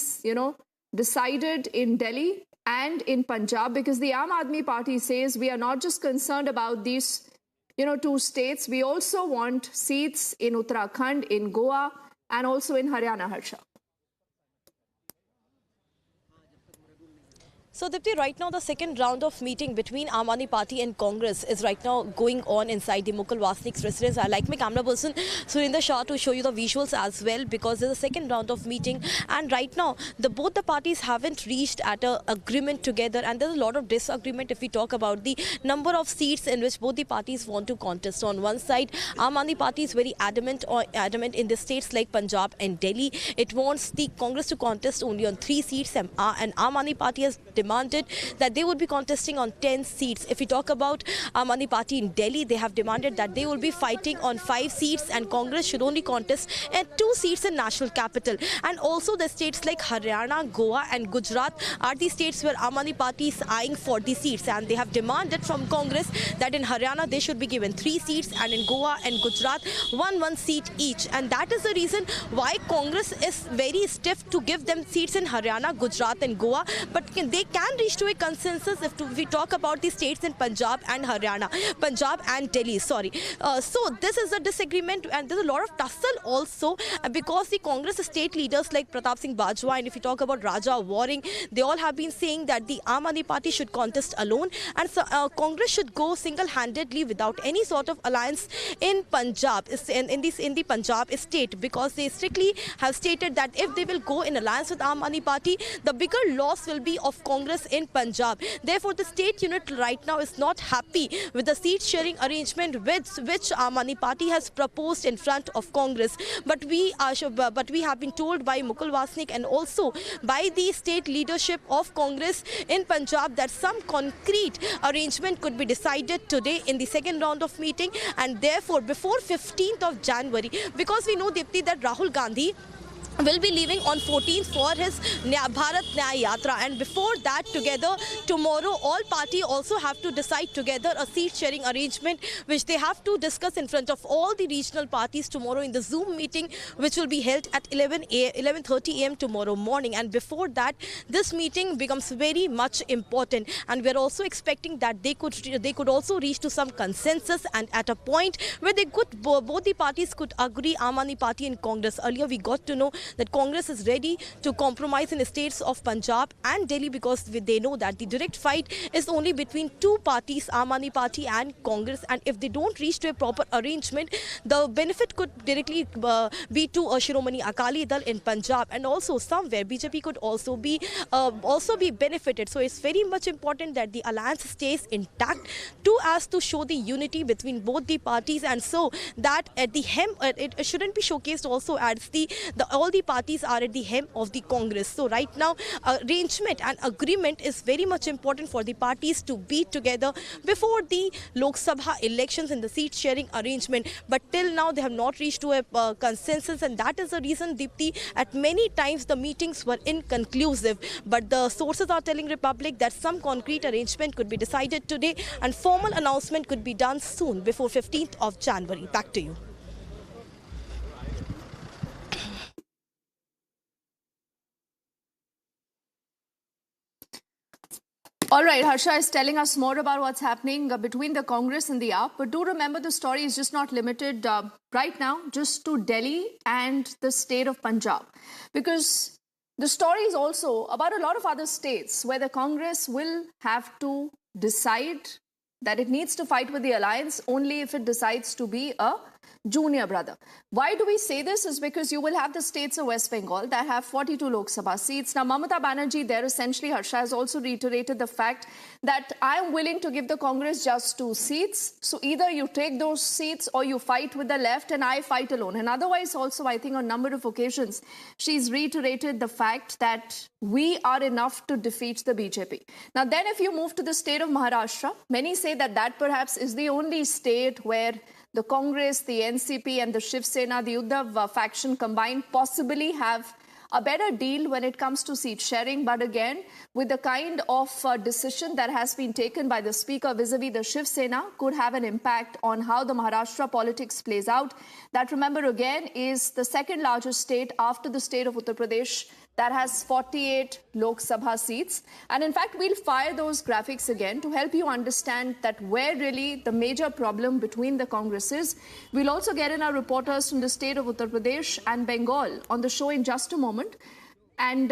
decided in Delhi and in Punjab? Because the Aam Aadmi Party says we are not just concerned about these, two states. We also want seats in Uttarakhand, in Goa, and also in Haryana, Harsha. So Dipti, right now the second round of meeting between Aam Aadmi Party and Congress is right now going on inside the Mukul Wasnik's residence. I like my camera person Surinder Shah to show you the visuals as well, because there's a second round of meeting, and right now both the parties haven't reached at a agreement together, and there's a lot of disagreement if we talk about the number of seats in which both the parties want to contest. On one side, Aam Aadmi Party is very adamant in the states like Punjab and Delhi. It wants the Congress to contest only on 3 seats, and Aam Aadmi Party has demanded that they would be contesting on 10 seats. If we talk about Aam Aadmi Party in Delhi, they have demanded that they will be fighting on 5 seats and Congress should only contest at 2 seats in national capital. And also the states like Haryana, Goa and Gujarat are the states where Aam Aadmi Party is eyeing for the seats, and they have demanded from Congress that in Haryana they should be given 3 seats and in Goa and Gujarat 1 seat each. And that is the reason why Congress is very stiff to give them seats in Haryana, Gujarat and Goa, but they can reach to a consensus if we talk about the states in Punjab and Haryana, Punjab and Delhi, sorry. So this is a disagreement, and there's a lot of tussle also because the Congress state leaders like Pratap Singh Bajwa, and if you talk about Raja Waring, they all have been saying that the Aam Aadmi Party should contest alone, and so, Congress should go single-handedly without any sort of alliance in Punjab, in the Punjab state, because they strictly have stated that if they will go in alliance with Aam Aadmi Party, the bigger loss will be of Congress in Punjab. Therefore, the state unit right now is not happy with the seat sharing arrangement which Aam Aadmi Party has proposed in front of Congress. But we have been told by Mukul Wasnik and also by the state leadership of Congress in Punjab that some concrete arrangement could be decided today in the second round of meeting, and therefore before 15th of January, because we know, Dipti, that Rahul Gandhi will be leaving on 14th for his Bharat Nyaya Yatra, and before that together tomorrow all party also have to decide together a seat sharing arrangement which they have to discuss in front of all the regional parties tomorrow in the Zoom meeting which will be held at 11:30 am tomorrow morning. And before that this meeting becomes very much important, and we are also expecting that they could also reach to some consensus, and at a point where they could both the parties could agree, Aam Aadmi Party and Congress. Earlier we got to know that Congress is ready to compromise in the states of Punjab and Delhi because they know that the direct fight is only between 2 parties, Aam Aadmi Party and Congress, and if they don't reach to a proper arrangement, the benefit could directly be to Shiromani Akali Dal in Punjab, and also somewhere BJP could also be benefited. So it's very much important that the alliance stays intact to show the unity between both the parties, and so that at the hem it shouldn't be showcased also as all the parties are at the hem of the Congress. So right now arrangement and agreement is very much important for the parties to be together before the Lok Sabha elections in the seat sharing arrangement, but till now they have not reached to a consensus, and that is the reason, Dipti, at many times the meetings were inconclusive. But the sources are telling Republic that some concrete arrangement could be decided today and formal announcement could be done soon before 15th of January. Back to you. All right, Harsha is telling us more about what's happening between the Congress and the AAP. But do remember, the story is just not limited right now just to Delhi and the state of Punjab, because the story is also about a lot of other states where the Congress will have to decide that it needs to fight with the alliance only if it decides to be a junior brother. Why do we say this? Is because you will have the states of West Bengal that have 42 Lok Sabha seats. Now, Mamata Banerjee there essentially, Harsha, has also reiterated the fact that I am willing to give the Congress just 2 seats. So either you take those seats or you fight with the left and I fight alone. And otherwise also, I think on a number of occasions, she's reiterated the fact that we are enough to defeat the BJP. Now, then if you move to the state of Maharashtra, many say that that perhaps is the only state where the Congress, the NCP and the Shiv Sena, the Uddhav faction combined possibly have a better deal when it comes to seat sharing. But again, with the kind of decision that has been taken by the Speaker vis-a-vis the Shiv Sena could have an impact on how the Maharashtra politics plays out. That, remember, again, is the second largest state after the state of Uttar Pradesh that has 48 Lok Sabha seats. And in fact, we'll fire those graphics again to help you understand that where really the major problem between the Congresses. We'll also get in our reporters from the state of Uttar Pradesh and Bengal on the show in just a moment. And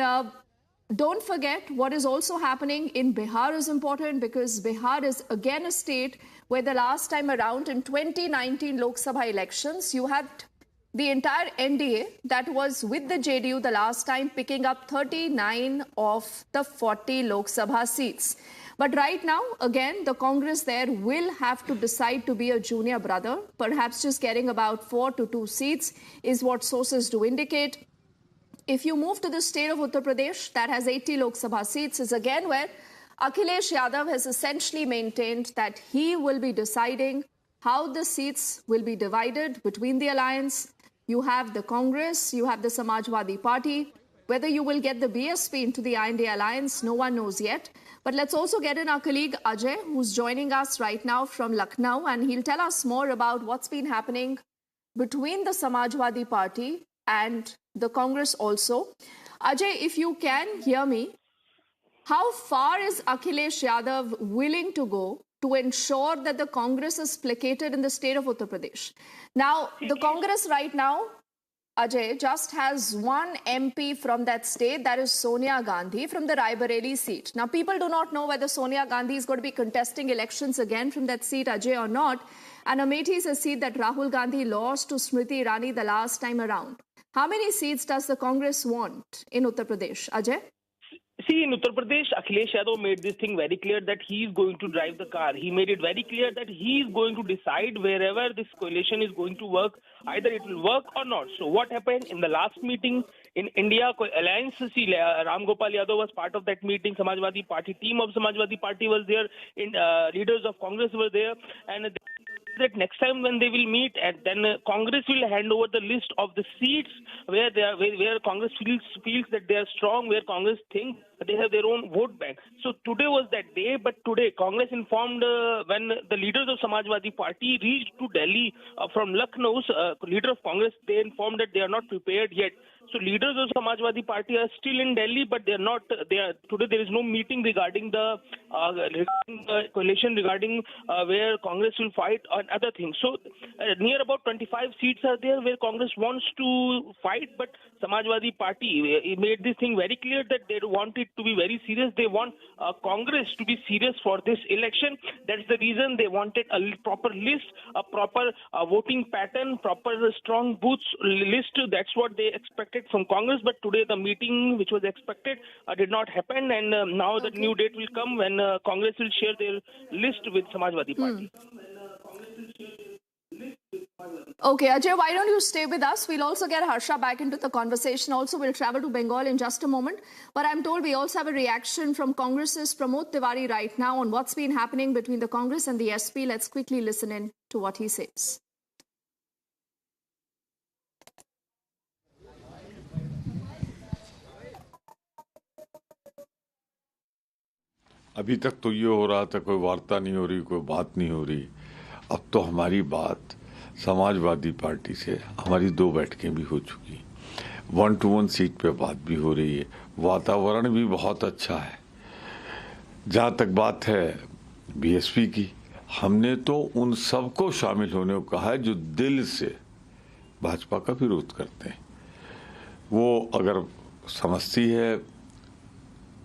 don't forget what is also happening in Bihar is important, because Bihar is again a state where the last time around in 2019 Lok Sabha elections, you had the entire NDA that was with the JDU the last time picking up 39 of the 40 Lok Sabha seats. But right now, again, the Congress there will have to decide to be a junior brother. Perhaps just getting about 4 to 2 seats is what sources do indicate. If you move to the state of Uttar Pradesh, that has 80 Lok Sabha seats, is again where Akhilesh Yadav has essentially maintained that he will be deciding how the seats will be divided between the alliance. You have the Congress, you have the Samajwadi Party. Whether you will get the BSP into the INDA alliance, no one knows yet. But let's also get in our colleague Ajay, who's joining us right now from Lucknow, and he'll tell us more about what's been happening between the Samajwadi Party and the Congress also. Ajay, if you can hear me, how far is Akhilesh Yadav willing to go to ensure that the Congress is placated in the state of Uttar Pradesh? Now, the Congress right now, Ajay, just has one MP from that state, that is Sonia Gandhi from the Raebareli seat. Now, people do not know whether Sonia Gandhi is going to be contesting elections again from that seat, Ajay, or not. And Amethi is a seat that Rahul Gandhi lost to Smriti Irani the last time around. How many seats does the Congress want in Uttar Pradesh, Ajay? See, in Uttar Pradesh, Akhilesh Yadav made this thing very clear that he is going to drive the car. He made it very clear that he is going to decide wherever this coalition is going to work, either it will work or not. So what happened in the last meeting in India Alliance? See, Ram Gopal Yadav was part of that meeting. Samajwadi Party, team of Samajwadi Party was there. Leaders of Congress were there. And that next time when they will meet, and then Congress will hand over the list of the seats where Congress feels that they are strong, where Congress thinks they have their own vote bank. So today was that day, but today Congress informed when the leaders of Samajwadi Party reached to Delhi from Lucknow, leader of Congress, they informed that they are not prepared yet. So leaders of Samajwadi Party are still in Delhi, but they are not. Today there is no meeting regarding the coalition, regarding where Congress will fight on other things. So near about 25 seats are there where Congress wants to fight, but Samajwadi Party made this thing very clear that they want it to be very serious. They want Congress to be serious for this election. That's the reason they wanted a proper list, a proper voting pattern, proper strong booths list. That's what they expected from Congress. But today the meeting which was expected did not happen, and now the new date will come when Congress will share their list with Samajwadi Party. Okay, Ajay, why don't you stay with us? We'll also get Harsha back into the conversation. Also, we'll travel to Bengal in just a moment. But I'm told we also have a reaction from Congress's Pramod Tiwari right now on what's been happening between the Congress and the SP. Let's quickly listen in to what he says. अभी तक तो ये हो रहा था, कोई वार्ता नहीं हो रही, कोई बात नहीं हो रही। अब तो हमारी बात समाजवादी पार्टी से हमारी 2 बैठकें भी हो चुकी, 1-to-1 सीट पे बात भी हो रही है, वातावरण भी बहुत अच्छा है। जहाँ तक बात है बीएसपी की, हमने तो उन सबको शामिल होने को कहा है जो दिल से भाजपा का विरोध करते हैं। वो अगर समझती है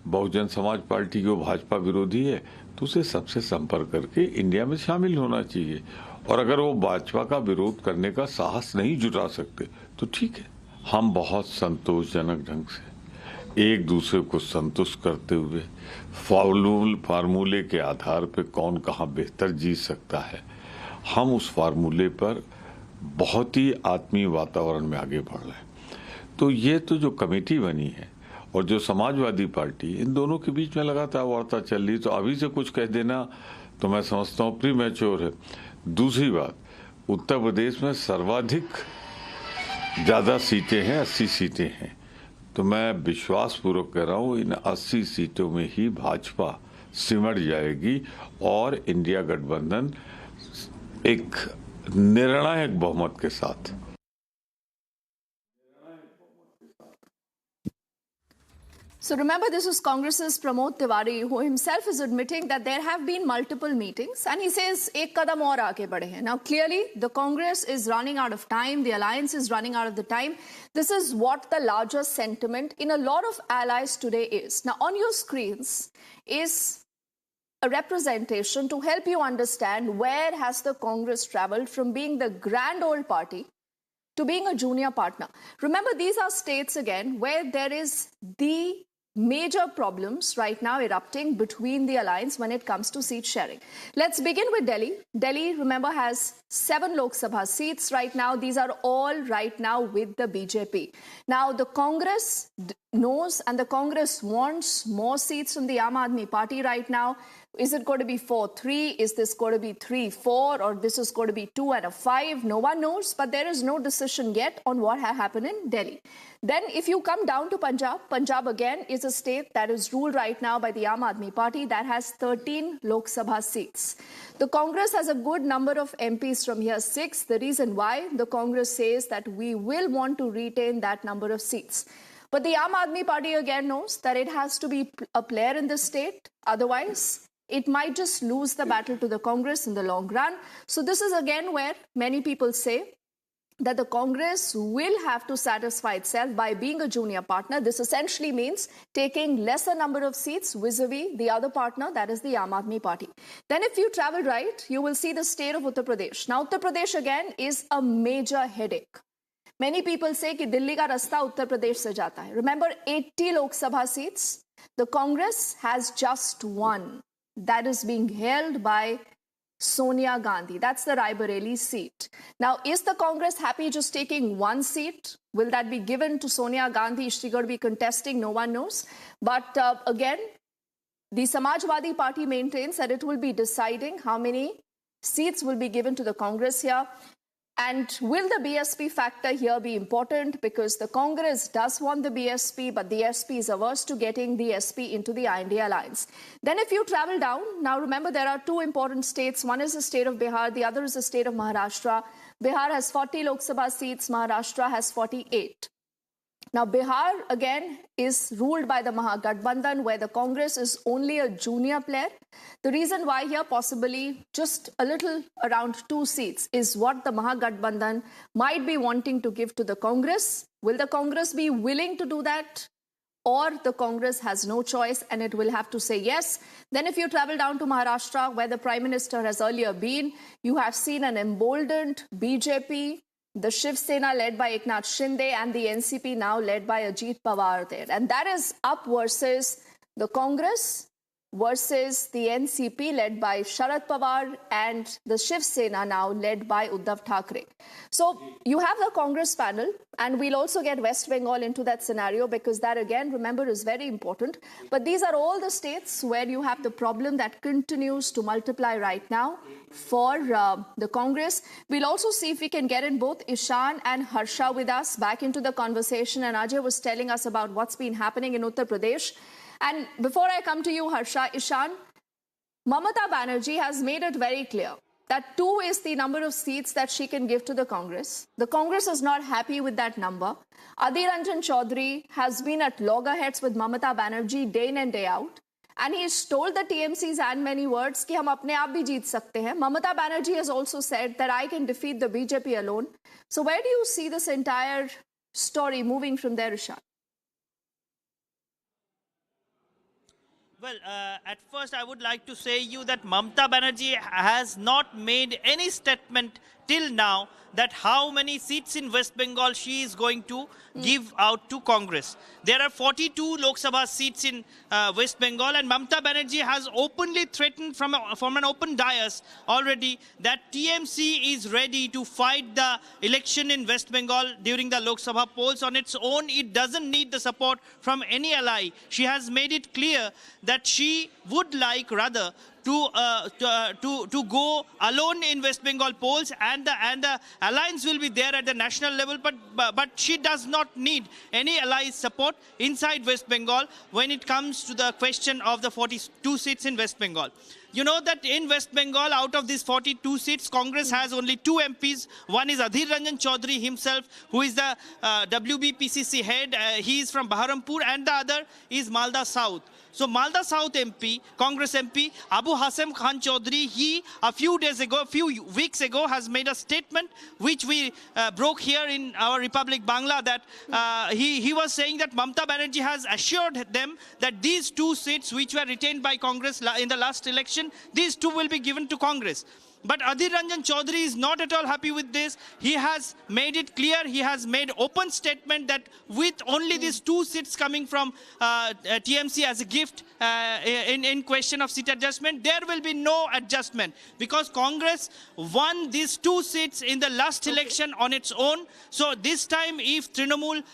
बहुजन समाज पार्टी की वो भाजपा विरोधी है तो उसे सबसे संपर्क करके इंडिया में शामिल होना चाहिए, और अगर वो भाजपा का विरोध करने का साहस नहीं जुटा सकते तो ठीक है। हम बहुत संतोषजनक ढंग से एक दूसरे को संतुष्ट करते हुए फार्मूले के आधार पर कौन कहाँ बेहतर जीत सकता है, हम उस फार्मूले पर बहुत ही आत्मीय वातावरण में आगे बढ़ रहे हैं। तो ये तो जो कमेटी बनी है और जो समाजवादी पार्टी, इन दोनों के बीच में लगातार वार्ता चल रही, तो अभी से कुछ कह देना तो मैं समझता हूँ प्रीमैच्योर है। दूसरी बात, उत्तर प्रदेश में सर्वाधिक ज़्यादा सीटें हैं, 80 सीटें हैं, तो मैं विश्वासपूर्वक कह रहा हूँ इन 80 सीटों में ही भाजपा सिमट जाएगी और इंडिया गठबंधन एक निर्णायक बहुमत के साथ। So remember, this is Congress's Pramod Tiwari, who himself is admitting that there have been multiple meetings, and he says, "Ek kadam aur aage badhe hain." Now, clearly, the Congress is running out of time. The alliance is running out of the time. This is what the larger sentiment in a lot of allies today is. Now, on your screens is a representation to help you understand where has the Congress traveled from being the grand old party to being a junior partner. Remember, these are states, again, where there is the major problems right now erupting between the alliance when it comes to seat sharing. Let's begin with Delhi. Delhi, remember, has 7 Lok Sabha seats right now. These are all right now with the BJP. Now, the Congress knows and the Congress wants more seats from the Aam Aadmi Party right now. Is it going to be 4-3? Is this going to be 3-4? Or this is going to be 2 and a 5? No one knows, but there is no decision yet on what has happened in Delhi. Then if you come down to Punjab, Punjab again is a state that is ruled right now by the Aam Aadmi Party that has 13 Lok Sabha seats. The Congress has a good number of MPs from here, 6. The reason why the Congress says that we will want to retain that number of seats. But the Aam Aadmi Party again knows that it has to be a player in the state. Otherwise, it might just lose the battle to the Congress in the long run. So this is again where many people say that the Congress will have to satisfy itself by being a junior partner. This essentially means taking lesser number of seats vis-a-vis the other partner, that is the Aam Aadmi Party. Then if you travel right, you will see the state of Uttar Pradesh. Now, Uttar Pradesh again is a major headache. Many people say कि दिल्ली का रास्ता उत्तर प्रदेश से जाता है. Remember, 80 Lok Sabha seats. The Congress has just 1. That is being held by Sonia Gandhi. That's the Raebareli seat. Now, is the Congress happy just taking 1 seat? Will that be given to Sonia Gandhi? Is she going to be contesting? No one knows. But again, the Samajwadi Party maintains that it will be deciding how many seats will be given to the Congress here. And will the BSP factor here be important? Because the Congress does want the BSP, but the SP is averse to getting the SP into the INDA alliance. Then if you travel down, now remember there are 2 important states. One is the state of Bihar, the other is the state of Maharashtra. Bihar has 40 Lok Sabha seats, Maharashtra has 48. Now, Bihar, again, is ruled by the Mahagathbandhan, where the Congress is only a junior player. The reason why here possibly just a little around 2 seats is what the Mahagathbandhan might be wanting to give to the Congress. Will the Congress be willing to do that? Or the Congress has no choice and it will have to say yes. Then if you travel down to Maharashtra, where the Prime Minister has earlier been, you have seen an emboldened BJP, the Shiv Sena led by Eknath Shinde, and the NCP now led by Ajit Pawar there. And that is up versus the Congress versus the NCP led by Sharad Pawar and the Shiv Sena now led by Uddhav Thackeray. So you have the Congress panel, and we'll also get West Bengal into that scenario because that again, remember, is very important. But these are all the states where you have the problem that continues to multiply right now for the Congress. We'll also see if we can get in both Ishan and Harsha with us back into the conversation. And Ajay was telling us about what's been happening in Uttar Pradesh. And before I come to you, Harsha, Ishan, Mamata Banerjee has made it very clear that 2 is the number of seats that she can give to the Congress. The Congress is not happy with that number. Adhir Ranjan Chaudhary has been at loggerheads with Mamata Banerjee day in and day out. And he has told the TMCs and many words कि हम अपने आप भी जीत सकते हैं. Mamata Banerjee has also said that I can defeat the BJP alone. So where do you see this entire story moving from there, Ishan? Well, at first I would like to say you that Mamata Banerjee has not made any statement till now that how many seats in West Bengal she is going to give out to Congress. There are 42 Lok Sabha seats in West Bengal, and Mamata Banerjee has openly threatened from an open dais already that TMC is ready to fight the election in West Bengal during the Lok Sabha polls on its own. It doesn't need the support from any ally. She has made it clear that she would like rather to go alone in West Bengal polls, and the alliance will be there at the national level, but she does not need any allies support inside West Bengal when it comes to the question of the 42 seats in West Bengal. You know that in West Bengal, out of these 42 seats, Congress has only 2 MPs. One is Adhir Ranjan Chaudhary himself, who is the WBPCC head. He is from Baharampur, and the other is Malda South. So Malda South MP, Congress MP, Abu Hasem Khan Chaudhary, he a few weeks ago has made a statement which we broke here in our Republic Bangla, that he was saying that Mamata Banerjee has assured them that these 2 seats which were retained by Congress in the last election, these 2 will be given to Congress. But Adhir Ranjan Chaudhary is not at all happy with this. He has made it clear, he has made open statement that with only these 2 seats coming from TMC as a gift in question of seat adjustment, there will be no adjustment, because Congress won these 2 seats in the last election on its own. So this time, if Trinamool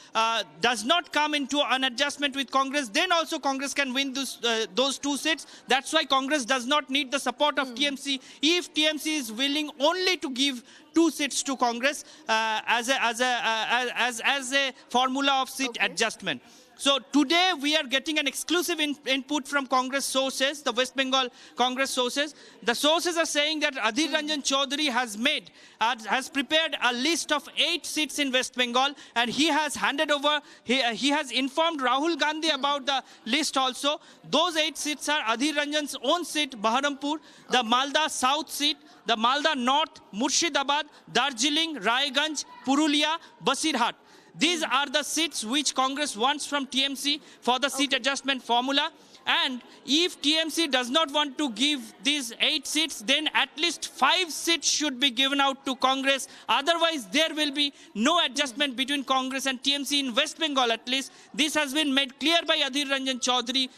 does not come into an adjustment with Congress, then also Congress can win those 2 seats. That's why Congress does not need the support of TMC. If TMC is willing only to give 2 seats to Congress as a formula of seat adjustment. So today we are getting an exclusive input from Congress sources, the West Bengal Congress sources. The sources are saying that Adhir Ranjan Chaudhary has prepared a list of 8 seats in West Bengal, and he has handed over, he has informed Rahul Gandhi about the list also. Those 8 seats are Adhir Ranjan's own seat, Baharampur, the Malda South seat, the Malda North, Murshidabad, Darjeeling, Raiganj, Purulia, Basirhat. These are the seats which Congress wants from TMC for the seat adjustment formula. And if TMC does not want to give these 8 seats, then at least 5 seats should be given out to Congress. Otherwise, there will be no adjustment between Congress and TMC in West Bengal at least. This has been made clear by Adhir Ranjan Chaudhary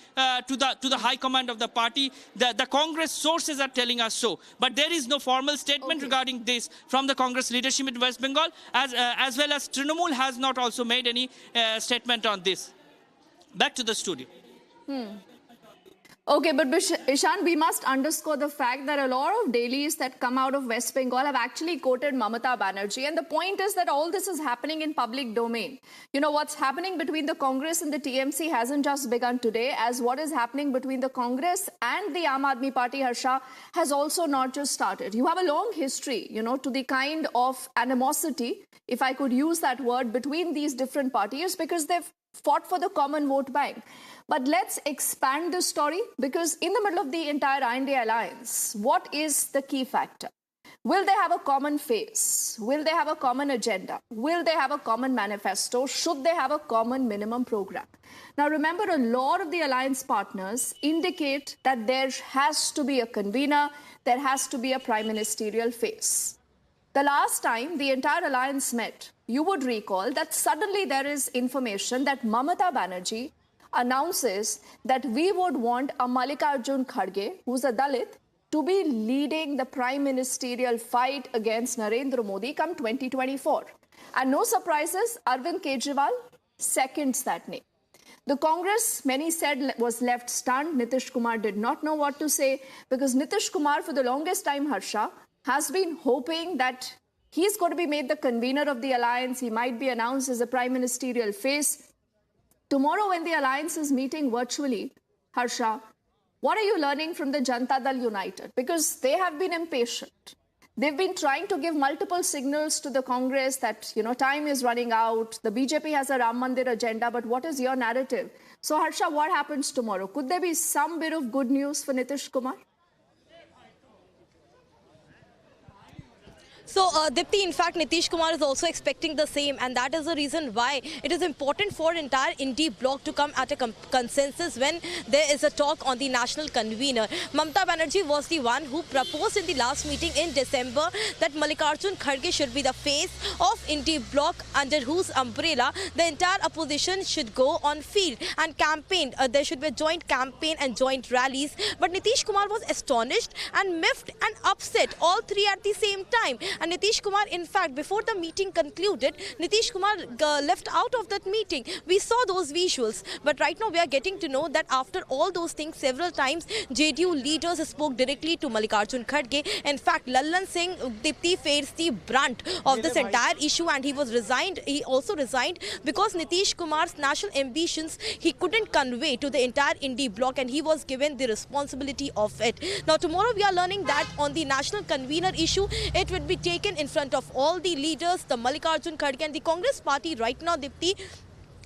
to the high command of the party. The Congress sources are telling us so. But there is no formal statement regarding this from the Congress leadership in West Bengal, as well as Trinamool has not also made any statement on this. Back to the studio. Okay, but Ishan, we must underscore the fact that a lot of dailies that come out of West Bengal have actually quoted Mamata Banerjee. And the point is that all this is happening in public domain. You know, what's happening between the Congress and the TMC hasn't just begun today, as what is happening between the Congress and the Aam Aadmi Party, Harsha, has also not just started. You have a long history, you know, to the kind of animosity, if I could use that word, between these different parties, because they've fought for the common vote bank. But let's expand the story, because in the middle of the entire INDA alliance, what is the key factor? Will they have a common face? Will they have a common agenda? Will they have a common manifesto? Should they have a common minimum program? Now, remember, a lot of the alliance partners indicate that there has to be a convener, there has to be a prime ministerial face. The last time the entire alliance met, you would recall that suddenly there is information that Mamata Banerjee announces that we would want a Mallikarjun Kharge, who's a Dalit, to be leading the prime ministerial fight against Narendra Modi come 2024. And no surprises, Arvind Kejriwal seconds that name. The Congress, many said, was left stunned. Nitish Kumar did not know what to say, because Nitish Kumar, for the longest time, Harsha, has been hoping that he's going to be made the convener of the alliance. He might be announced as a prime ministerial face. Tomorrow, when the alliance is meeting virtually, Harsha, what are you learning from the Janata Dal United? Because they have been impatient. They've been trying to give multiple signals to the Congress that, you know, time is running out. The BJP has a Ram Mandir agenda, but what is your narrative? So, Harsha, what happens tomorrow? Could there be some bit of good news for Nitish Kumar? So, Dipti, in fact, Nitish Kumar is also expecting the same, and that is the reason why it is important for entire India bloc to come at a consensus when there is a talk on the national convener. Mamata Banerjee was the one who proposed in the last meeting in December that Mallikarjun Kharge should be the face of India bloc, under whose umbrella the entire opposition should go on field and campaign. There should be a joint campaign and joint rallies. But Nitish Kumar was astonished and miffed and upset, all three at the same time. And Nitish Kumar, in fact, before the meeting concluded, Nitish Kumar left out of that meeting. We saw those visuals. But right now we are getting to know that after all those things, several times JDU leaders spoke directly to Mallikarjun Kharge. In fact, Lallan Singh Dipti faced the brunt of this entire issue, and he was resigned. He also resigned because Nitish Kumar's national ambitions he couldn't convey to the entire Indie bloc, and he was given the responsibility of it. Now tomorrow we are learning that on the national convener issue, it will be taken in front of all the leaders, the Mallikarjun Kharge and the Congress party right now, Dipti,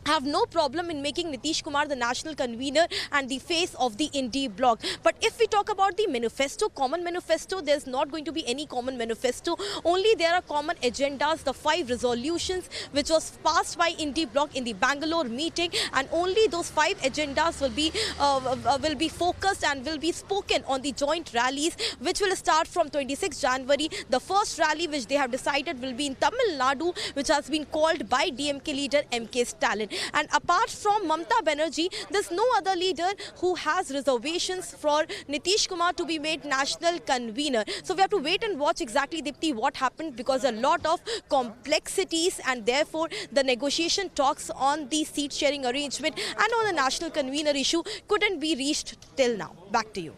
have no problem in making Nitish Kumar the national convener and the face of the Indie bloc. But if we talk about the manifesto, common manifesto, there's not going to be any common manifesto. Only there are common agendas, the 5 resolutions which was passed by Indie bloc in the Bangalore meeting, and only those 5 agendas will be focused and will be spoken on the joint rallies which will start from 26 January. The first rally which they have decided will be in Tamil Nadu, which has been called by DMK leader MK Stalin. And apart from Mamata Banerjee, there's no other leader who has reservations for Nitish Kumar to be made national convener. So we have to wait and watch exactly, Dipti, what happened, because a lot of complexities and therefore the negotiation talks on the seat sharing arrangement and on the national convener issue couldn't be reached till now. Back to you.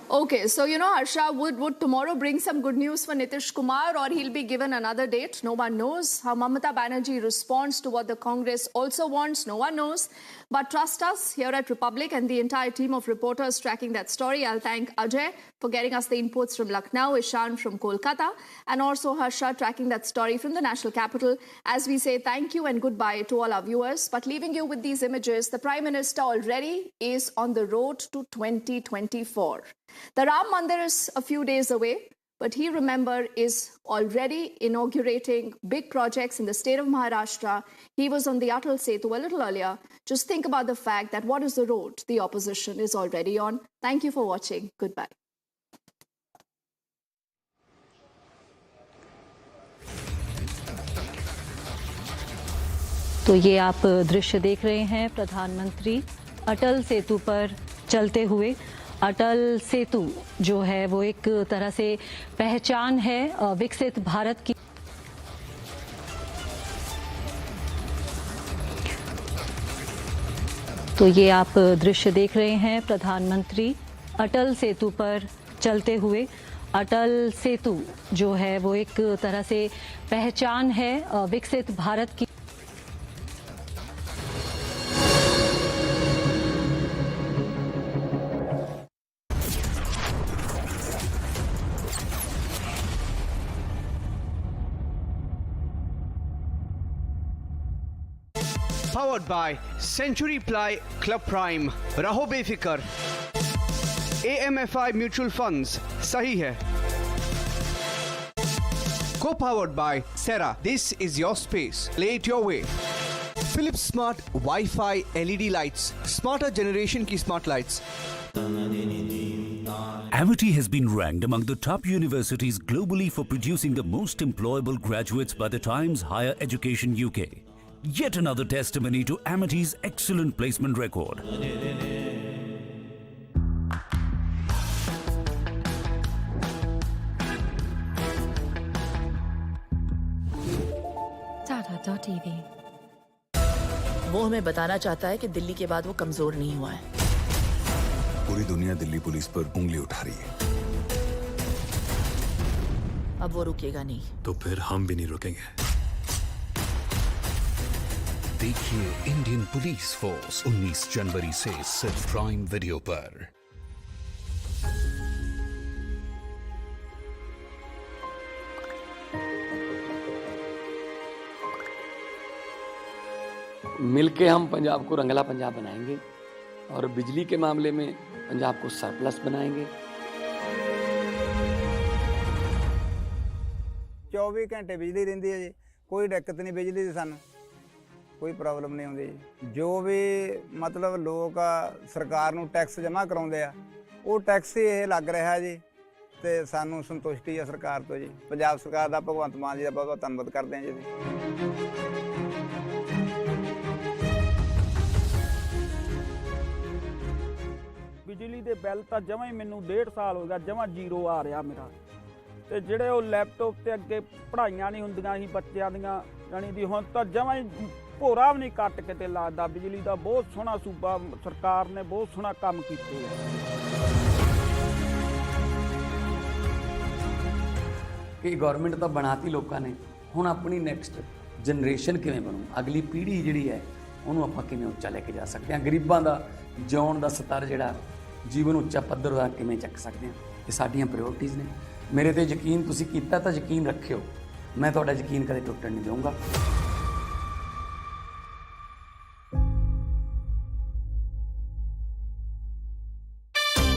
Okay, so Harsha, would tomorrow bring some good news for Nitish Kumar, or he'll be given another date? No one knows. How Mamata Banerjee responds to what the Congress also wants, no one knows. But trust us here at Republic and the entire team of reporters tracking that story. I'll thank Ajay for getting us the inputs from Lucknow, Ishan from Kolkata, and also Harsha tracking that story from the national capital. As we say thank you and goodbye to all our viewers. But leaving you with these images, the Prime Minister already is on the road to 2024. The Ram Mandir is a few days away, but he, remember, is already inaugurating big projects in the state of Maharashtra. He was on the Atal Setu a little earlier. Just think about the fact that what is the road the opposition is already on. Thank you for watching. Goodbye. तो ये आप दृश्य देख रहे हैं प्रधानमंत्री अटल सेतु पर चलते हुए। अटल सेतु जो है वो एक तरह से पहचान है विकसित भारत की। तो ये आप दृश्य देख रहे हैं प्रधानमंत्री अटल सेतु पर चलते हुए। अटल सेतु जो है वो एक तरह से पहचान है विकसित भारत की। Powered by Century Ply Club Prime. रहो बेफिक्र। AMFI Mutual Funds सही है। Co-powered by Sera. This is your space. Play it your way. Philips Smart Wi-Fi LED lights. Smarter generation की smart lights. Amity has been ranked among the top universities globally for producing the most employable graduates by the Times Higher Education UK. Yet another testimony to Amity's excellent placement record. Tata.tv वो हमें बताना चाहता है कि दिल्ली के बाद वो कमजोर नहीं हुआ है। पूरी दुनिया दिल्ली पुलिस पर उंगली उठा रही है। अब वो रुकेगा नहीं। तो फिर हम भी नहीं रुकेंगे। देखिए इंडियन पुलिस फोर्स 19 जनवरी से सिर्फ प्राइम वीडियो पर। मिलके हम पंजाब को रंगला पंजाब बनाएंगे और बिजली के मामले में पंजाब को सरप्लस बनाएंगे। 24 घंटे बिजली रहिंदी है जी, कोई दिक्कत नहीं बिजली दी सानू, कोई प्रॉब्लम नहीं आउंदी जी। जो भी मतलब लोग सरकार नूं टैक्स जमा कराउंदे आ वो टैक्स ही ये लग रहा जी, ते सानू संतुष्टि है सरकार तो जी। पंजाब सरकार दा भगवंत मान जी दा बहुत बहुत धन्नवाद करते हैं जी। ਬਿਜਲੀ ਦੇ ਬਿੱਲ ਤਾਂ ਜਮਾਂ ਹੀ ਮੈਨੂੰ 1.5 ਸਾਲ ਹੋ ਗਿਆ ਜਮਾਂ ਜ਼ੀਰੋ ਆ ਰਿਹਾ ਮੇਰਾ। ਤੇ ਜਿਹੜੇ ਉਹ ਲੈਪਟਾਪ ਤੇ ਅੱਗੇ ਪੜ੍ਹਾਈਆਂ ਨਹੀਂ ਹੁੰਦੀਆਂ ਸੀ ਬੱਚਿਆਂ ਦੀਆਂ ਜਾਣੀ ਦੀ ਹੁਣ ਤਾਂ ਜਮਾਂ ਹੀ ਭੋਰਾ ਵੀ ਨਹੀਂ ਕੱਟ ਕਿਤੇ ਲੱਗਦਾ। ਬਿਜਲੀ ਦਾ ਬਹੁਤ ਸੋਹਣਾ ਸੂਬਾ ਸਰਕਾਰ ਨੇ ਬਹੁਤ ਸੋਹਣਾ ਕੰਮ ਕੀਤੇ ਆ। ਕਿ ਗਵਰਨਮੈਂਟ ਤਾਂ ਬਣਾਤੀ ਲੋਕਾਂ ਨੇ, ਹੁਣ ਆਪਣੀ ਨੈਕਸਟ ਜਨਰੇਸ਼ਨ ਕਿਵੇਂ ਬਣੂ, ਅਗਲੀ ਪੀੜ੍ਹੀ ਜਿਹੜੀ ਹੈ ਉਹਨੂੰ ਆਪਾਂ ਕਿਵੇਂ ਉੱਚਾ ਲੈ ਕੇ ਜਾ ਸਕਦੇ ਹਾਂ, ਗਰੀਬਾਂ ਦਾ ਜਿਉਣ ਦਾ ਸਤਰ ਜਿਹੜਾ ਜੀਵਨ ਉੱਚਾ ਪੱਧਰ ਦਾ ਕਿਵੇਂ ਚੱਕ ਸਕਦੇ ਹਾਂ, ਇਹ ਸਾਡੀਆਂ ਪ੍ਰਾਇੋਰਟੀਜ਼ ਨੇ। ਮੇਰੇ ਤੇ ਯਕੀਨ ਤੁਸੀਂ ਕੀਤਾ ਤਾਂ ਯਕੀਨ ਰੱਖਿਓ, ਮੈਂ ਤੁਹਾਡਾ ਯਕੀਨ ਕਦੇ ਟੁੱਟਣ ਨਹੀਂ ਦਊਂਗਾ।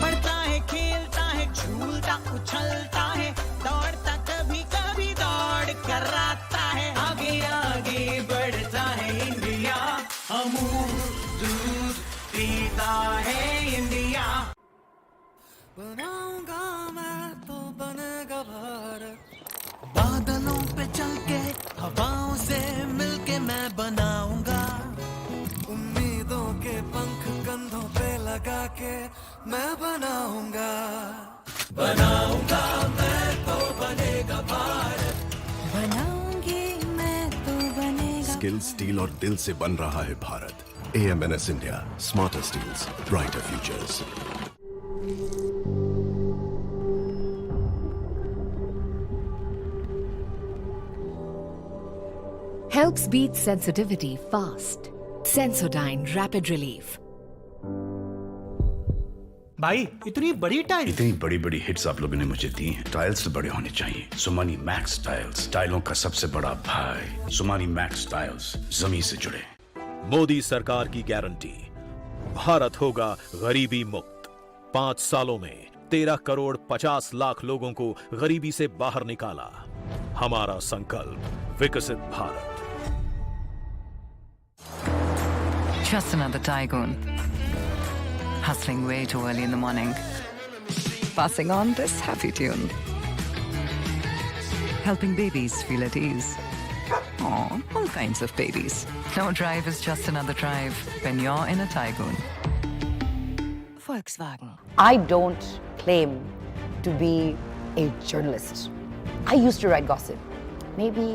पढ़ता है, खेलता है, झूलता उछलता है, दौड़ता कभी कभी दौड़ कर आता है, आगे आगे बढ़ता है इंडिया, अमूल दूध पीता है इंडिया। बनाऊंगा मैं तो बनेगा भारत, बादलों पे चल के हवाओं से मिलके मैं बनाऊंगा, उम्मीदों के पंख कंधों पे लगा के मैं बनाऊंगा, बनाऊंगा मैं तो बनेगा भारत, बनाऊंगी मैं तो बनेगा। स्किल, स्टील और दिल से बन रहा है Bharat. AMNS India, smarter steels, brighter futures. Helps beat sensitivity fast. Sensodyne Rapid Relief. भाई इतनी बड़ी टाइल, इतनी बड़ी बड़ी हिट्स आप लोगों ने मुझे दी हैं। टाइल्स तो बड़े होने चाहिए। सुमानी मैक्स टाइल्स, टाइलों का सबसे बड़ा भाई। सुमानी मैक्स टाइल्स, जमीन से जुड़े। मोदी सरकार की गारंटी, भारत होगा गरीबी मुक्त। 5 सालों में 13 करोड़ 50 लाख लोगों को गरीबी से बाहर निकाला। हमारा संकल्प, विकसित Bharat. Just another tycoon. Hustling way too early in the morning. Passing on this happy tune. Helping babies feel at ease. Aw, all kinds of babies. No drive is just another drive when you're in a tycoon. Volkswagen. I don't claim to be a journalist. I used to write gossip, maybe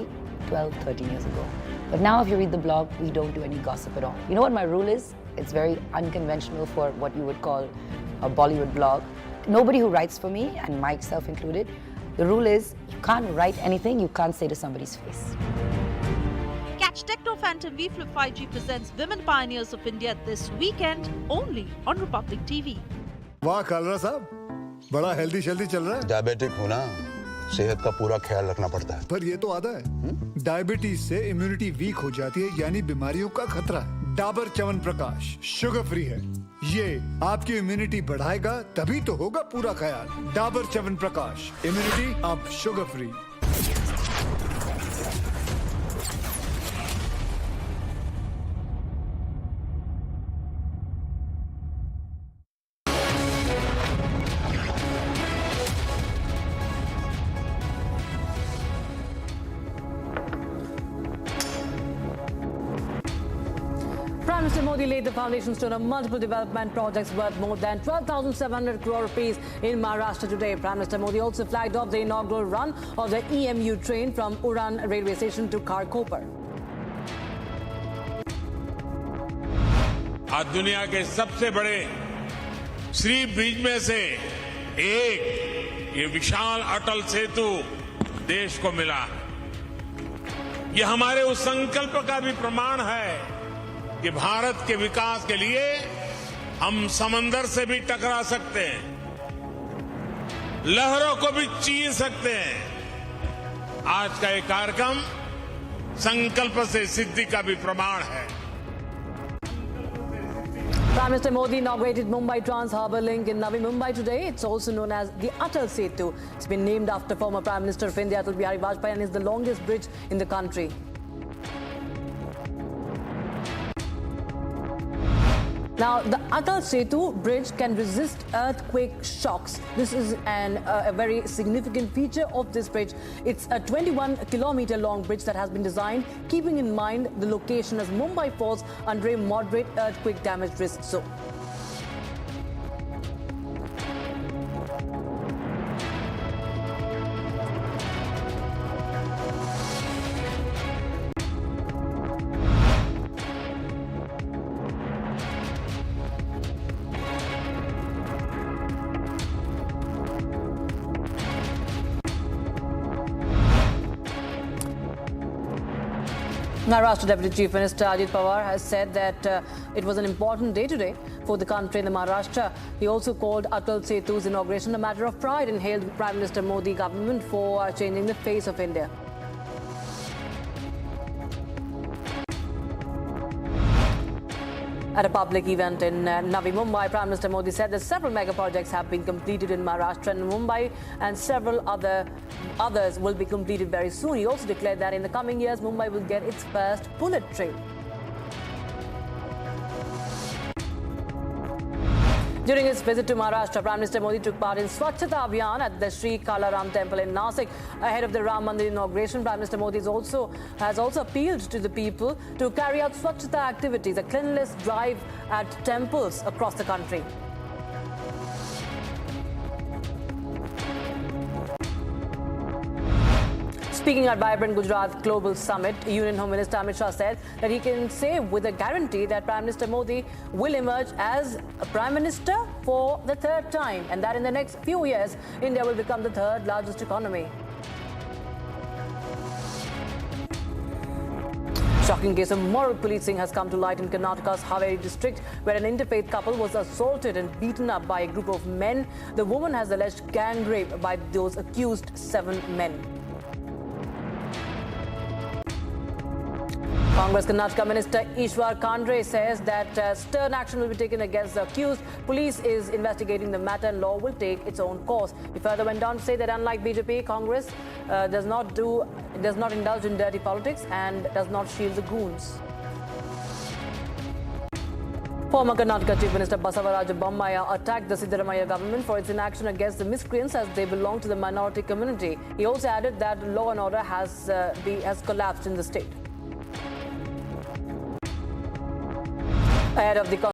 12, 13 years ago. But now if you read the blog, we don't do any gossip at all. You know what my rule is? It's very unconventional for what you would call a Bollywood blog. Nobody who writes for me, and myself included, the rule is you can't write anything you can't say to somebody's face. Catch Techno Phantom V Flip 5G presents Women Pioneers of India this weekend only on Republic TV. वाह कालरा साहब, बड़ा healthy शेल्दी चल रहा है। Diabetic हूँ ना, सेहत का पूरा ख्याल रखना पड़ता है। पर ये तो आधा है। डायबिटीज से इम्यूनिटी वीक हो जाती है, यानी बीमारियों का खतरा है। डाबर च्यवनप्राश शुगर फ्री है, ये आपकी इम्यूनिटी बढ़ाएगा, तभी तो होगा पूरा ख्याल। डाबर च्यवनप्राश, इम्यूनिटी अब sugar free. Prime Minister Modi laid the foundation stone of multiple development projects worth more than 12,700 crore rupees in Maharashtra today. Prime Minister Modi also flagged off the inaugural run of the EMU train from Uran railway station to Karkopar. आज दुनिया के सबसे बड़े Shri bridge में से एक ये विशाल अटल सेतु देश को मिला है। ये हमारे उस संकल्प का भी प्रमाण है कि भारत के विकास के लिए हम समंदर से भी टकरा सकते हैं, लहरों को भी चीर सकते हैं। आज का ये कार्यक्रम संकल्प से सिद्धि का भी प्रमाण है। Prime Minister Modi inaugurated Mumbai Trans Harbour Link in Navi Mumbai today. It's also known as the Atal Setu. It's been named after former Prime Minister of India Atal Bihari Vajpayee and is the longest bridge in the country. Now, the Atal Setu bridge can resist earthquake shocks. This is a very significant feature of this bridge. It's a 21-kilometer long bridge that has been designed keeping in mind the location as Mumbai falls under a moderate earthquake damage risk zone. Maharashtra Deputy Chief Minister Ajit Pawar has said that it was an important day today for the country in the Maharashtra. He also called Atal Setu's inauguration a matter of pride and hailed Prime Minister Modi government for changing the face of India. At a public event in Navi Mumbai, Prime Minister Modi said that several mega projects have been completed in Maharashtra and Mumbai, and several others will be completed very soon. He also declared that in the coming years, Mumbai will get its first bullet train. During his visit to Maharashtra, Prime Minister Modi took part in Swachhata Abhiyan at the Sri Kalaram Temple in Nasik. Ahead of the Ram Mandir inauguration, Prime Minister Modi has also appealed to the people to carry out Swachhata activities, a cleanliness drive at temples across the country. Speaking at Vibrant Gujarat Global Summit, Union Home Minister Amit Shah said that he can say with a guarantee that Prime Minister Modi will emerge as a Prime Minister for the third time, and that in the next few years, India will become the third largest economy. Shocking case of moral policing has come to light in Karnataka's Haveri district, where an interfaith couple was assaulted and beaten up by a group of men. The woman has alleged gang rape by those accused 7 men. Congress Karnataka Minister Ishwar Khandre says that stern action will be taken against the accused. Police is investigating the matter and law will take its own course. He further went on to say that unlike BJP, Congress does not indulge in dirty politics and does not shield the goons. Former Karnataka Chief Minister Basavaraj Bommaya attacked the Siddaramaiah government for its inaction against the miscreants as they belong to the minority community. He also added that law and order has collapsed in the state. Ahead of the